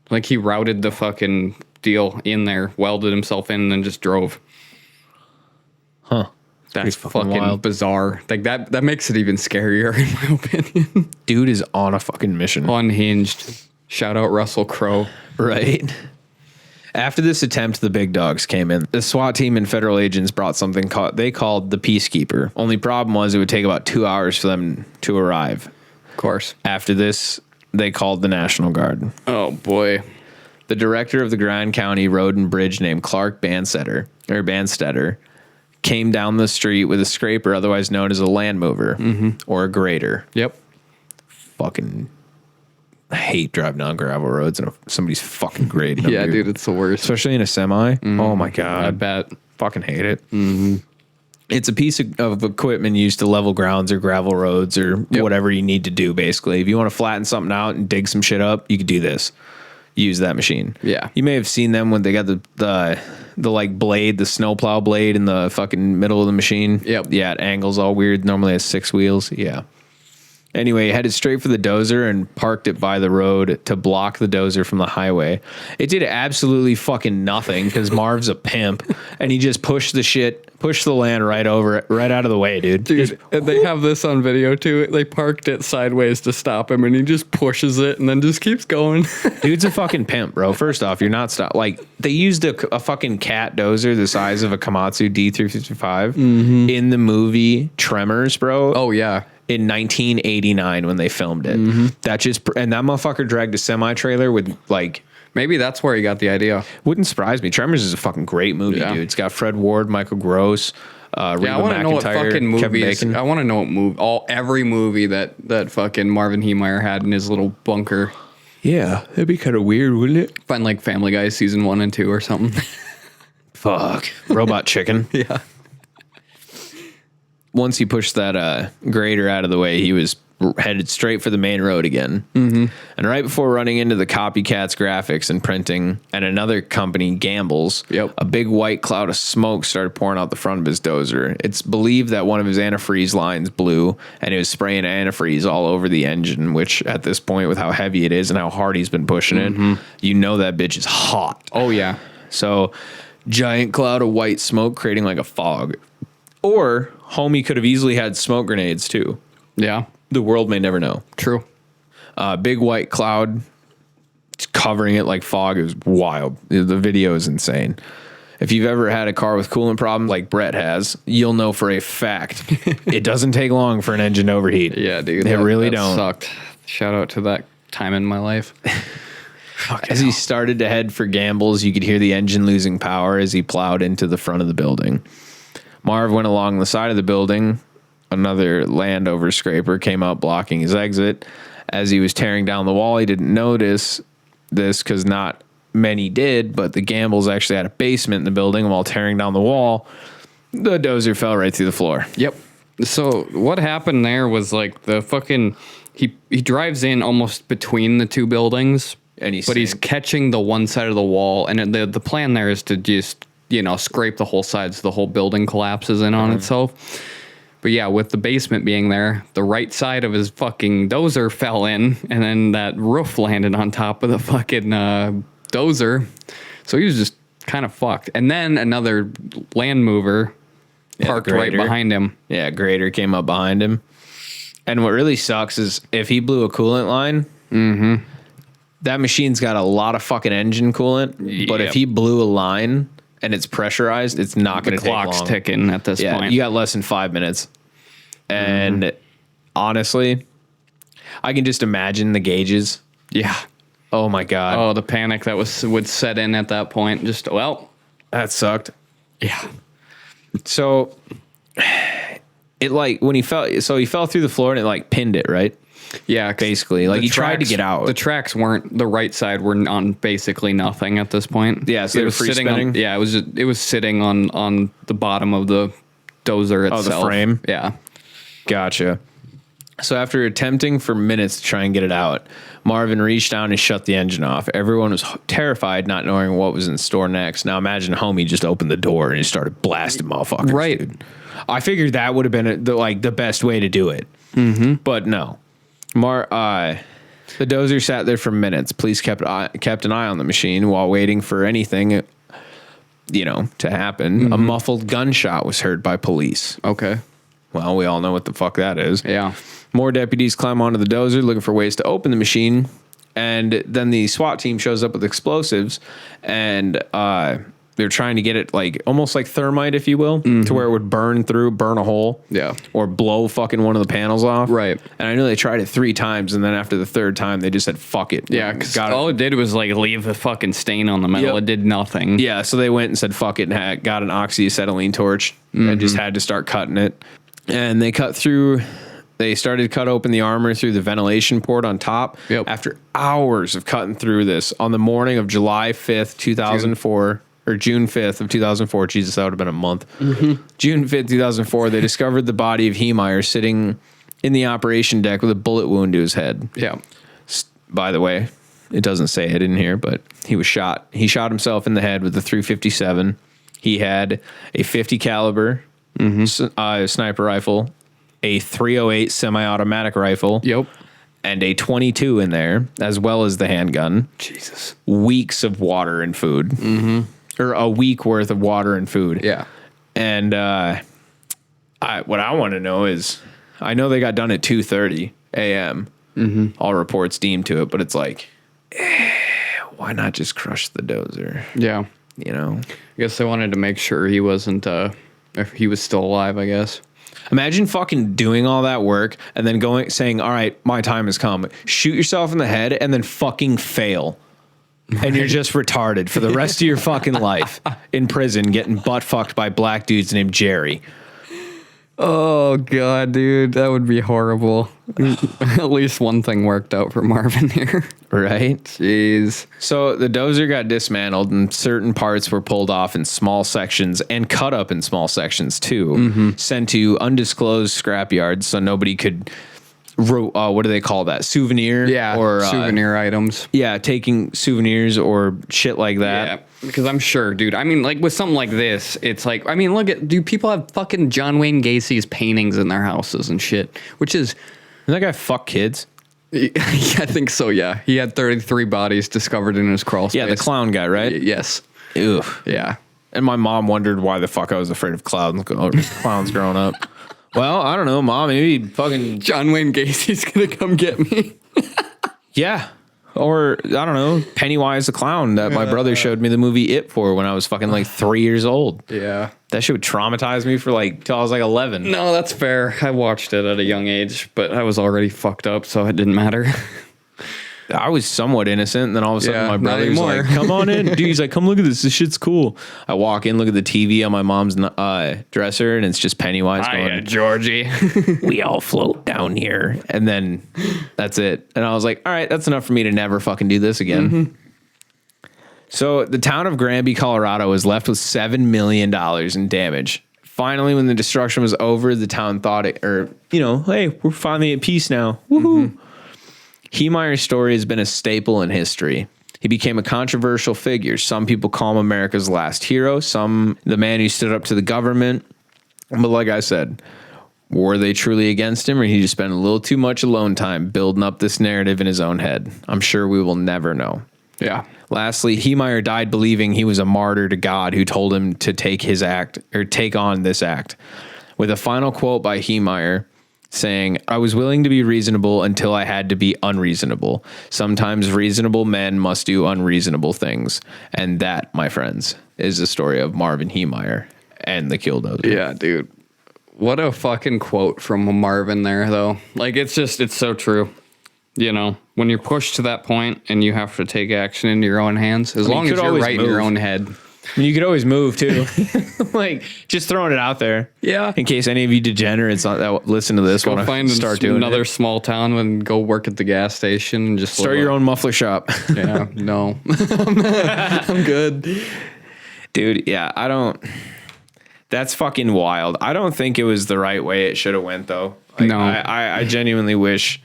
Like he routed the fucking deal in there, welded himself in, and then just drove. Huh. That's Pretty fucking fucking wild. bizarre. Like that makes it even scarier in my opinion. Dude is on a fucking mission. Unhinged. Shout out Russell Crowe. Right. After this attempt, the big dogs came in. The SWAT team and federal agents brought something they called the Peacekeeper. Only problem was it would take about 2 hours for them to arrive. Of course. After this, they called the National Guard. Oh boy. The director of the Grand County Road and Bridge named Clark Banstetter came down the street with a scraper, otherwise known as a land mover or a grader. Yep. Fucking I hate driving down gravel roads and somebody's fucking grading them, Yeah, dude, it's the worst. Especially in a semi. Oh my God. I bet. Fucking hate it. It's a piece of equipment used to level grounds or gravel roads or whatever you need to do, basically. If you want to flatten something out and dig some shit up, you could do this. Use that machine. Yeah. You may have seen them when they got the like blade, the snowplow blade in the fucking middle of the machine. Yep. Yeah, it angles all weird. Normally it has 6 wheels. Yeah. Anyway, headed straight for the dozer and parked it by the road to block the dozer from the highway. It did absolutely fucking nothing because Marv's a pimp and he just pushed the land right over it, right out of the way, dude. Dude, and they have this on video too. They parked it sideways to stop him and he just pushes it and then just keeps going. Dude's a fucking pimp, bro. First off, you're not stop. Like they used a fucking cat dozer the size of a Komatsu D355 in the movie Tremors, bro. Oh yeah. In 1989 when they filmed it. That motherfucker dragged a semi trailer with like. Maybe that's where he got the idea. Wouldn't surprise me. Tremors is a fucking great movie, Yeah. dude. It's got Fred Ward, Michael Gross, Reba Yeah, I want to know what McEntire, fucking Kevin movies. Bacon. I want to know what every movie that fucking Marvin Heemeyer had in his little bunker. Yeah, that'd be kind of weird, wouldn't it? Find like Family Guy season 1 and 2 or something. Fuck. Robot Chicken. Yeah. Once he pushed that grader out of the way, he was headed straight for the main road again. And right before running into the Copycats Graphics and Printing and another company, Gamble's, a big white cloud of smoke started pouring out the front of his dozer. It's believed that one of his antifreeze lines blew and it was spraying antifreeze all over the engine, which at this point, with how heavy it is and how hard he's been pushing it, you know that bitch is hot. Oh yeah. So giant cloud of white smoke creating like a fog. Or homie could have easily had smoke grenades too. Yeah. The world may never know. True. Big white cloud covering it like fog. It was wild. The video is insane. If you've ever had a car with coolant problems like Brett has, you'll know for a fact it doesn't take long for an engine to overheat. Yeah, dude. They really that don't. Sucked. Shout out to that time in my life. As he started to head for Gamble's, you could hear the engine losing power as he plowed into the front of the building. Marv went along the side of the building. Another Landover scraper came out blocking his exit. As he was tearing down the wall, he didn't notice this because not many did, but the Gambles actually had a basement in the building. While tearing down the wall, the dozer fell right through the floor. Yep. So what happened there was like the fucking he drives in almost between the two buildings, And he's catching the one side of the wall, and the plan there is to just scrape the whole side so the whole building collapses in on itself. But yeah, with the basement being there, the right side of his fucking dozer fell in, and then that roof landed on top of the fucking dozer. So he was just kind of fucked. And then another land mover parked right behind him. Yeah, grader came up behind him. And what really sucks is if he blew a coolant line, that machine's got a lot of fucking engine coolant. But if he blew a line and it's pressurized, it's not going to take long. The clock's ticking at this point. You got less than 5 minutes. And honestly, I can just imagine the gauges. Yeah. Oh my God. Oh, the panic that would set in at that point. Just, That sucked. yeah. So it when he fell through the floor and it like pinned it, right? Yeah, Basically, like he tried to get out. The tracks weren't the right side. Were on basically nothing at this point. Yeah, so they were free spinning? It was sitting on the bottom of the dozer itself. Oh, the frame? Yeah. Gotcha. So after attempting for minutes to try and get it out, Marvin reached down and shut the engine off. Everyone was terrified, not knowing what was in store next. Now imagine homie just opened the door and he started blasting motherfuckers. Right. Dude. I figured that would have been the best way to do it. But no. The dozer sat there for minutes. Police kept an eye on the machine while waiting for anything, to happen. A muffled gunshot was heard by police. Okay. Well, we all know what the fuck that is. Yeah. More deputies climb onto the dozer looking for ways to open the machine. And then the SWAT team shows up with explosives. And they're trying to get it almost like thermite, if you will, to where it would burn a hole. Yeah. Or blow fucking one of the panels off. Right. And I know they tried it 3 times. And then after the 3rd time, they just said, fuck it. Yeah, because all it did was leave a fucking stain on the metal. Yep. It did nothing. Yeah, so they went and said, fuck it, and got an oxyacetylene torch and just had to start cutting it. And they started to cut open the armor through the ventilation port on top. Yep. After hours of cutting through this, on the morning of July 5th, 2004, or June 5th of 2004, Jesus, that would have been a month. June 5th, 2004, they discovered the body of Heemeyer sitting in the operation deck with a bullet wound to his head. Yeah. By the way, it doesn't say it in here, but he was shot. He shot himself in the head with a .357. He had a .50 caliber sniper rifle, a .308 semi-automatic rifle, Yep. and a .22 in there, as well as the handgun. Jesus. Weeks of water and food, or a week worth of water and food. Yeah. And what I want to know is, I know they got done at 2:30 a.m. All reports deemed to it, but it's why not just crush the dozer? Yeah. I guess they wanted to make sure he wasn't, if he was still alive, I guess. Imagine fucking doing all that work and then saying, all right, my time has come. Shoot yourself in the head and then fucking fail. And you're just retarded for the rest of your fucking life in prison getting butt fucked by black dudes named Jerry. Oh, God, dude. That would be horrible. At least one thing worked out for Marvin here. Right? Jeez. So the dozer got dismantled and certain parts were pulled off in small sections and cut up in small sections too, sent to undisclosed scrap yards so nobody could, what do they call that? Souvenir? Yeah, or souvenir items. Yeah, taking souvenirs or shit like that. Yeah, because I'm sure, dude. I mean, with something like this, it's do people have fucking John Wayne Gacy's paintings in their houses and shit? Which is... Doesn't that guy fuck kids? Yeah, I think so, yeah. He had 33 bodies discovered in his crawl space. Yeah, the clown guy, right? Yes. Ew. Yeah. And my mom wondered why the fuck I was afraid of clowns growing up. Well, I don't know, Mom. Maybe fucking... John Wayne Gacy's gonna come get me. Yeah. Or, I don't know, Pennywise the Clown that my brother showed me the movie It for when I was fucking 3 years old. Yeah. That shit would traumatize me for till I was 11. No, that's fair. I watched it at a young age, but I was already fucked up, so it didn't matter. I was somewhat innocent, and then all of a sudden Yeah, my not brother's like, anymore. come on in. Dude, he's like, come look at this. This shit's cool. I walk in, look at the TV on my mom's dresser, and it's just Pennywise going, Georgie. we all float down here. And then that's it. And I was like, all right, that's enough for me to never fucking do this again. So the town of Granby, Colorado was left with $7 million in damage. Finally, when the destruction was over, the town thought hey, we're finally at peace now. Woohoo. Heemeyer's story has been a staple in history. He became a controversial figure. Some people call him America's last hero, some the man who stood up to the government. But like I said, were they truly against him, or he just spent a little too much alone time building up this narrative in his own head? I'm sure we will never know. Yeah. Lastly, Heemeyer died believing he was a martyr to God who told him to take on this act. With a final quote by Heemeyer saying, "I was willing to be reasonable until I had to be unreasonable. Sometimes reasonable men must do unreasonable things." And that, my friends, is the story of Marvin Heemeyer and the Killdozer. Yeah, dude. What a fucking quote from Marvin there, though. Like, it's so true. You know, when you're pushed to that point and you have to take action into your own hands, as long as you're right in your own head. I mean, you could always move too. Like, just throwing it out there. Yeah. In case any of you degenerates that listen to this want to start doing another small town and go work at the gas station and just start your own muffler shop. Yeah. No. I'm good. Dude, yeah, I don't. That's fucking wild. I don't think it was the right way it should have went, though. Like, No. I genuinely wish.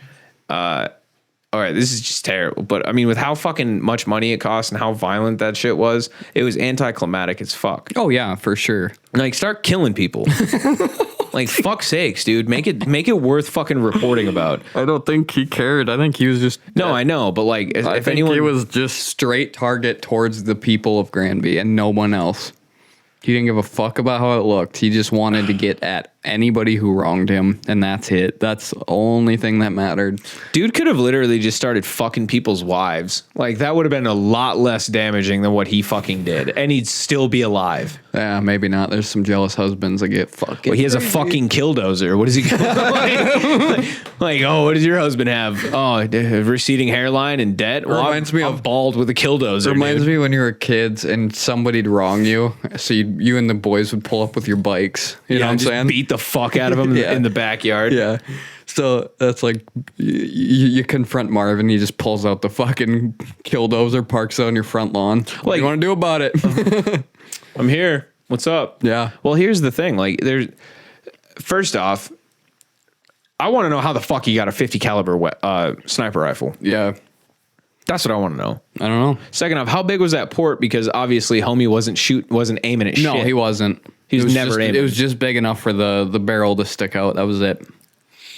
All right, this is just terrible. But I mean, with how fucking much money it cost and how violent that shit was, it was anticlimactic as fuck. Oh yeah, for sure. Like, start killing people. Like, fuck sakes, dude. Make it worth fucking reporting about. I don't think he cared. I think he was just. No, I know, but like, I if think anyone he was just straight target towards the people of Granby and no one else. He didn't give a fuck about how it looked. He just wanted to get at anybody who wronged him, and that's it. That's the only thing that mattered. Dude could have literally just started fucking people's wives. Like, that would have been a lot less damaging than what he fucking did, and he'd still be alive. Yeah, maybe not. There's some jealous husbands that get fucking. Well, he has a fucking Killdozer. What does he like, oh, what does your husband have? Oh, receding hairline and debt. Well, Reminds me I'm of bald with a Killdozer. Reminds me when you were kids and somebody'd wrong you, so you and the boys would pull up with your bikes. You know what I'm just saying? beat the fuck out of him Yeah. in the backyard. Yeah. So that's like you confront Marvin. He just pulls out the fucking Killdozer, parks it on your front lawn. What do Like- you want to do about it? I'm here. What's up? Yeah. Well, here's the thing. Like, first off, I want to know how the fuck he got a 50 caliber sniper rifle. Yeah. That's what I want to know. I don't know. Second off, how big was that port? Because obviously, homie wasn't aiming at shit. No, he wasn't. He was It never aiming. It was just big enough for the barrel to stick out. That was it.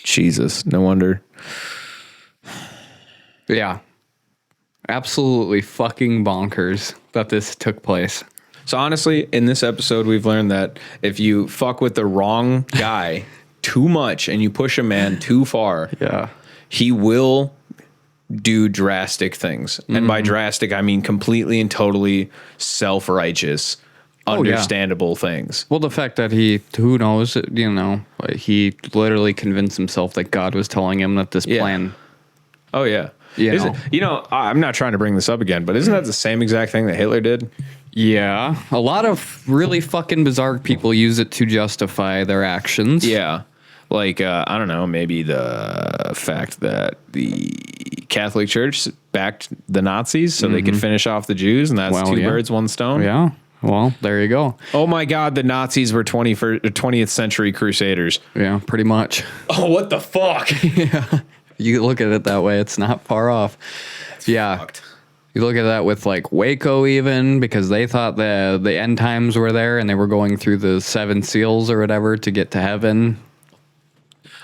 Jesus, no wonder. Yeah. Absolutely fucking bonkers that this took place. So honestly, in this episode, we've learned that if you fuck with the wrong guy too much and you push a man too far, Yeah. he will do drastic things. And by drastic, I mean completely and totally self-righteous, Oh, yeah. understandable things. Well, the fact that who knows, you know, like he literally convinced himself that God was telling him that this Yeah. plan. Oh, yeah. You know. I'm not trying to bring this up again, but isn't that the same exact thing that Hitler did? Yeah. A lot of really fucking bizarre people use it to justify their actions. Yeah. Like, I don't know, maybe the fact that the Catholic Church backed the Nazis so they could finish off the Jews, and that's Well, two yeah. birds, one stone. Yeah. Well, there you go. Oh my God, the Nazis were 20th century crusaders. Yeah, pretty much. Oh, what the fuck? You look at it that way, it's not far off. Yeah. Fucked. You look at that with like Waco even, because they thought the end times were there and they were going through the 7 seals or whatever to get to heaven.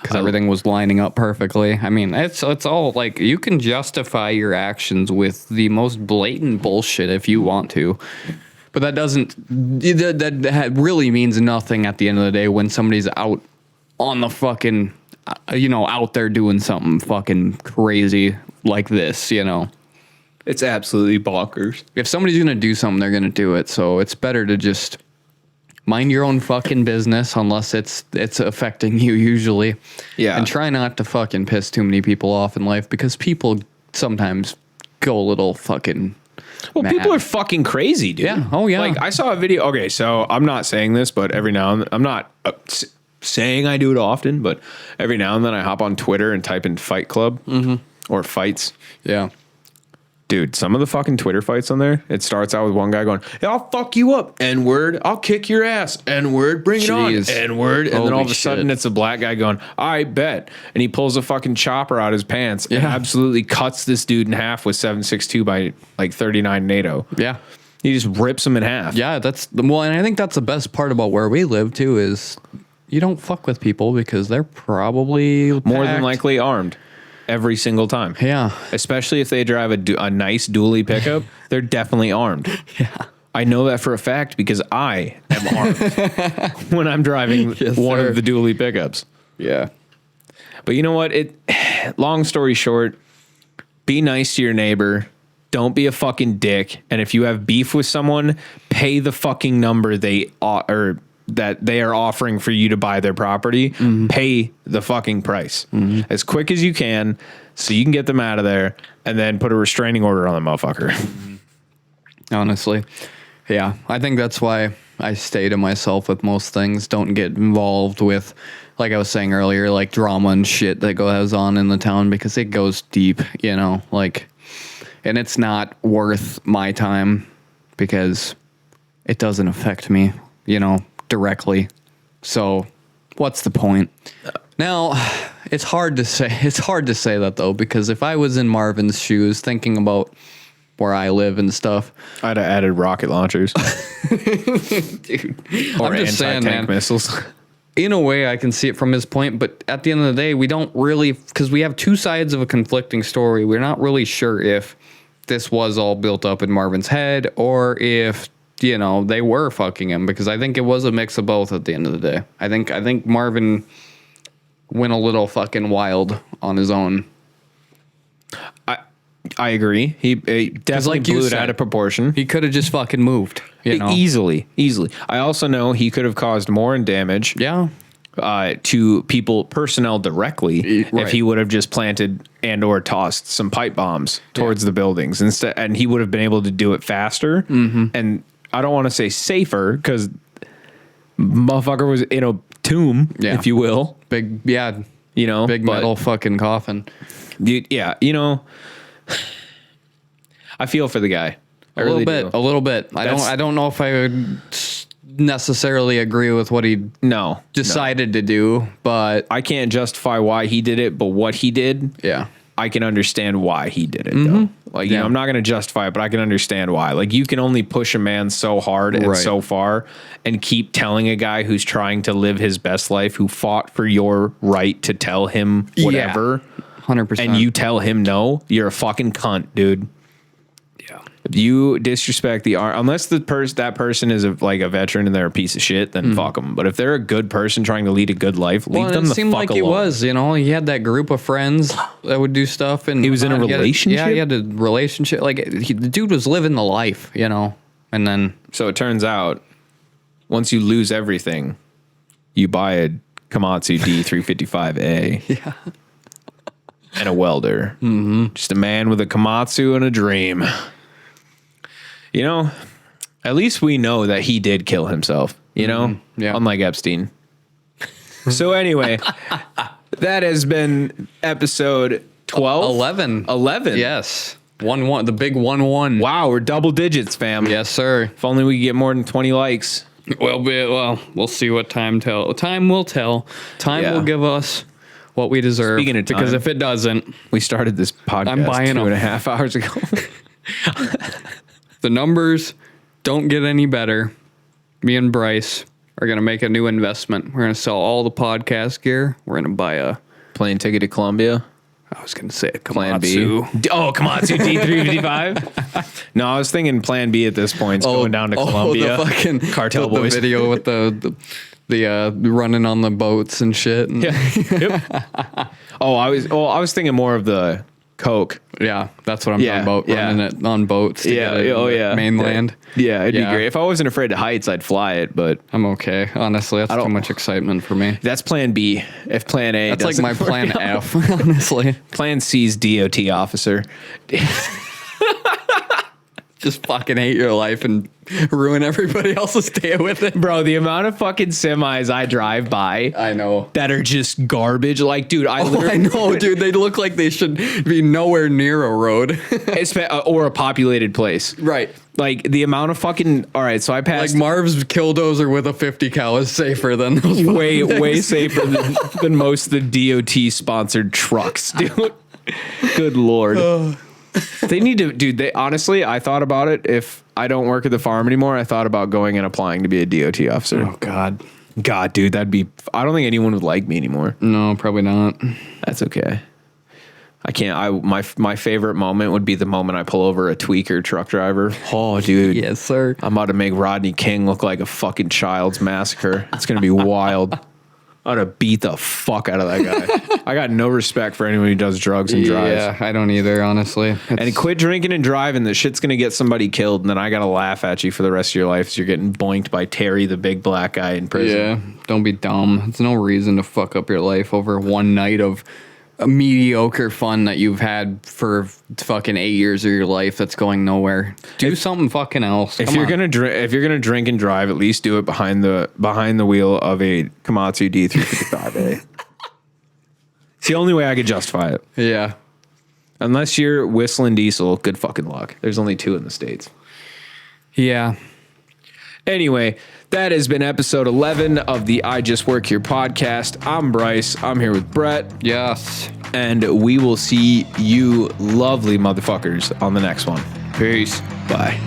Because everything was lining up perfectly. I mean, it's all like you can justify your actions with the most blatant bullshit if you want to. But that doesn't, that really means nothing at the end of the day when somebody's out on the fucking, out there doing something fucking crazy like this, you know. It's absolutely bonkers. If somebody's going to do something, they're going to do it. So it's better to just mind your own fucking business unless it's affecting you usually. Yeah. And try not to fucking piss too many people off in life because people sometimes go a little fucking Well, mad. people are fucking crazy, dude. Yeah. Oh, yeah. Like, I saw a video. Okay, so I'm not saying this, but every now and then, I'm not saying I do it often, but every now and then I hop on Twitter and type in Fight Club or fights. Yeah. Dude, some of the fucking Twitter fights on there, it starts out with one guy going, "Yeah, I'll fuck you up, N-word. I'll kick your ass, N-word. Bring it on, Jeez. N-word." And then Holy all of a sudden, shit. it's a black guy going, "I bet." And he pulls a fucking chopper out his pants and absolutely cuts this dude in half with 7.62 by like 39 NATO. Yeah. He just rips him in half. Yeah, and I think that's the best part about where we live too is you don't fuck with people because they're probably More than packed. likely armed every single time. Yeah. Especially if they drive a nice dually pickup, they're definitely armed. Yeah. I know that for a fact because I am armed when I'm driving one sir. of the dually pickups. Yeah. But you know what? Long story short, be nice to your neighbor. Don't be a fucking dick. And if you have beef with someone, pay the fucking number that they are offering for you to buy their property. Pay the fucking price as quick as you can so you can get them out of there and then put a restraining order on the motherfucker. Honestly. Yeah. I think that's why I stay to myself with most things. Don't get involved with, like I was saying earlier, like drama and shit that goes on in the town because it goes deep, and it's not worth my time because it doesn't affect me, directly. So what's the point? Now, it's hard to say that though, because if I was in Marvin's shoes thinking about where I live and stuff, I'd have added rocket launchers dude, or I'm just saying, anti-tank man, missiles. in a way I can see it from his point, but at the end of the day, we don't really, because we have two sides of a conflicting story. We're not really sure if this was all built up in Marvin's head or if, they were fucking him, because I think it was a mix of both at the end of the day. I think Marvin went a little fucking wild on his own. I agree. He definitely like you blew it said, out of proportion. He could have just fucking moved, Easily. I also know he could have caused more damage. Yeah. To personnel directly, Right. if he would have just planted and or tossed some pipe bombs towards the buildings instead, and he would have been able to do it faster. And I don't want to say safer because motherfucker was in a tomb, if you will. Big But metal fucking coffin. Yeah, I feel for the guy. A little bit. I don't know if I would necessarily agree with what he decided to do, but I can't justify why he did it, but what he did, yeah. I can understand why he did it though. Like, I'm not going to justify it, but I can understand why. Like, you can only push a man so hard and so far and keep telling a guy who's trying to live his best life, who fought for your right to tell him whatever. 100%. And you tell him no, you're a fucking cunt, dude. Yeah. If you disrespect the art, unless that person is a veteran and they're a piece of shit, then fuck them. But if they're a good person trying to lead a good life, leave them the fuck alone. It seemed like he was, he had that group of friends that would do stuff, and he was in a relationship. He had a relationship. Like the dude was living the life, and then so it turns out once you lose everything, you buy a Komatsu D355A. Yeah. And a welder. Just a man with a Komatsu and a dream. At least we know that he did kill himself, Yeah. Unlike Epstein. So anyway, that has been episode 12. 11. Yes. 1-1. The big 1-1. Wow, we're double digits, fam. Yes, sir. If only we could get more than 20 likes. We'll see what time will tell. Time will give us what we deserve. Speaking of time, because if it doesn't, we started this podcast I'm buying 2.5 hours ago. the numbers don't get any better. Me and Bryce are going to make a new investment. We're going to sell all the podcast gear. We're going to buy a plane ticket to Colombia. I was going to say a Plan B. Komatsu. Oh, Komatsu D355. No, I was thinking Plan B at this point. It's going down to Colombia. The fucking Cartel the boys. video with the running on the boats and shit. And Yep. I was thinking more of the Coke. yeah, that's what I'm talking about. Running it on boats. To get it mainland. Yeah, it'd be great. If I wasn't afraid of heights, I'd fly it, but I'm okay. Honestly, that's too much excitement for me. that's Plan B. If Plan A, That's like doesn't my work plan out. F. Honestly, Plan C's DOT officer. just fucking hate your life and ruin everybody else's day with it. Bro, the amount of fucking semis I drive by I know. that are just garbage. Like, dude, I I literally know, dude. They look like they should be nowhere near a road. or a populated place. Right. Like the amount of fucking. All right, so I Like passed Marv's Killdozer with a 50 cal is safer than those. way safer than most of the DOT sponsored trucks, dude. Good lord. They need to, dude. They honestly, I thought about it. If I don't work at the farm anymore, I thought about going and applying to be a DOT officer. Oh God. God, dude, that'd be. I don't think anyone would like me anymore. No, probably not. That's okay. I can't. My favorite moment would be the moment I pull over a tweaker truck driver. Oh, dude. Yes, sir. I'm about to make Rodney King look like a fucking child's massacre. It's gonna be wild. I'm gonna beat the fuck out of that guy. I got no respect for anyone who does drugs and drives. Yeah, I don't either, honestly. And quit drinking and driving. The shit's gonna get somebody killed, and then I gotta laugh at you for the rest of your life as you're getting boinked by Terry, the big black guy in prison. Yeah, don't be dumb. It's no reason to fuck up your life over one night of a mediocre fun that you've had for fucking 8 years of your life that's going nowhere. Do something fucking else. If you're gonna drink and drive, at least do it behind the wheel of a Komatsu D355A. It's the only way I could justify it. Yeah. Unless you're whistling diesel, good fucking luck. There's only 2 in the States. Yeah. Anyway, that has been episode 11 of the I Just Work Here podcast. I'm Bryce. I'm here with Brett. Yes. And we will see you lovely motherfuckers on the next one. Peace. Bye.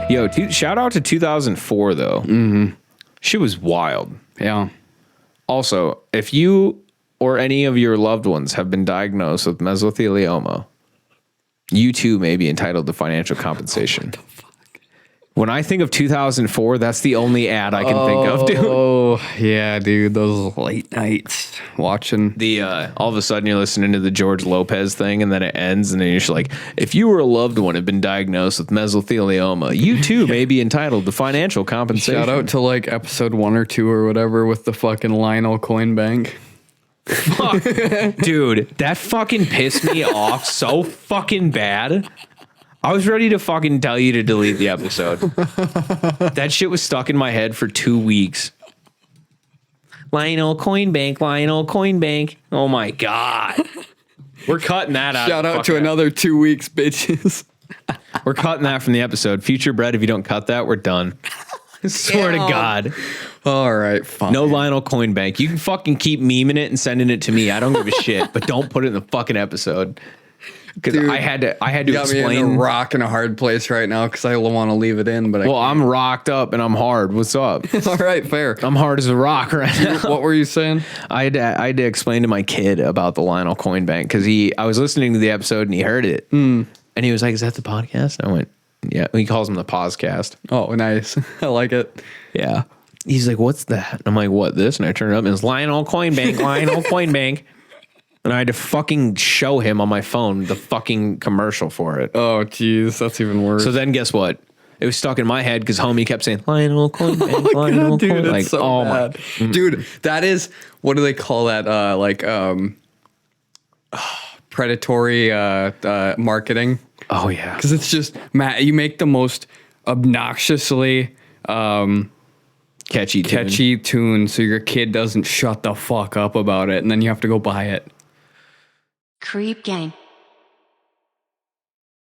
Yo, shout out to 2004 though. Mm-hmm. She was wild. Yeah. Also, if you or any of your loved ones have been diagnosed with mesothelioma, you too may be entitled to financial compensation. What the fuck? When I think of 2004, that's the only ad I can think of, dude. Oh, yeah, dude. Those late nights watching. The all of a sudden you're listening to the George Lopez thing, and then it ends, and then you're just like, if you or a loved one have been diagnosed with mesothelioma, you too may be entitled to financial compensation. Shout out to like episode 1 or 2 or whatever with the fucking Lionel Coin Bank. Fuck. Dude, that fucking pissed me off so fucking bad. I was ready to fucking tell you to delete the episode. That shit was stuck in my head for 2 weeks. Lionel Coin Bank, Lionel Coin Bank. Oh my God. We're cutting that out. Shout out to another 2 weeks, bitches. We're cutting that from the episode. Future Brett, if you don't cut that, we're done. Swear to God. All right, fine. No Lionel Coin Bank. You can fucking keep memeing it and sending it to me. I don't give a shit, but don't put it in the fucking episode. because Dude, I had to You got me in explain. a rock and a hard place right now because I want to leave it in, but Well, I'm rocked up and I'm hard. What's up? all right, fair. I'm hard as a rock right now. What were you saying? I had to explain to my kid about the Lionel Coin Bank because I was listening to the episode and he heard it and he was like, "Is that the podcast?" I went, "Yeah." He calls him the podcast. Oh, nice. I like it. Yeah. He's like, "What's that?" And I'm like, "What, this?" And I turn it up and it's Lionel Coin Bank, Lionel Coin Bank. And I had to fucking show him on my phone the fucking commercial for it. Oh, geez, that's even worse. So then guess what? It was stuck in my head because homie kept saying Lionel Coin Bank, Lionel dude, Coin. it's Like, so oh bad. my. Dude, that is, what do they call that? Predatory marketing. Oh yeah. Because it's just, Matt, you make the most obnoxiously Catchy tune so your kid doesn't shut the fuck up about it, and then you have to go buy it. Creep Gang.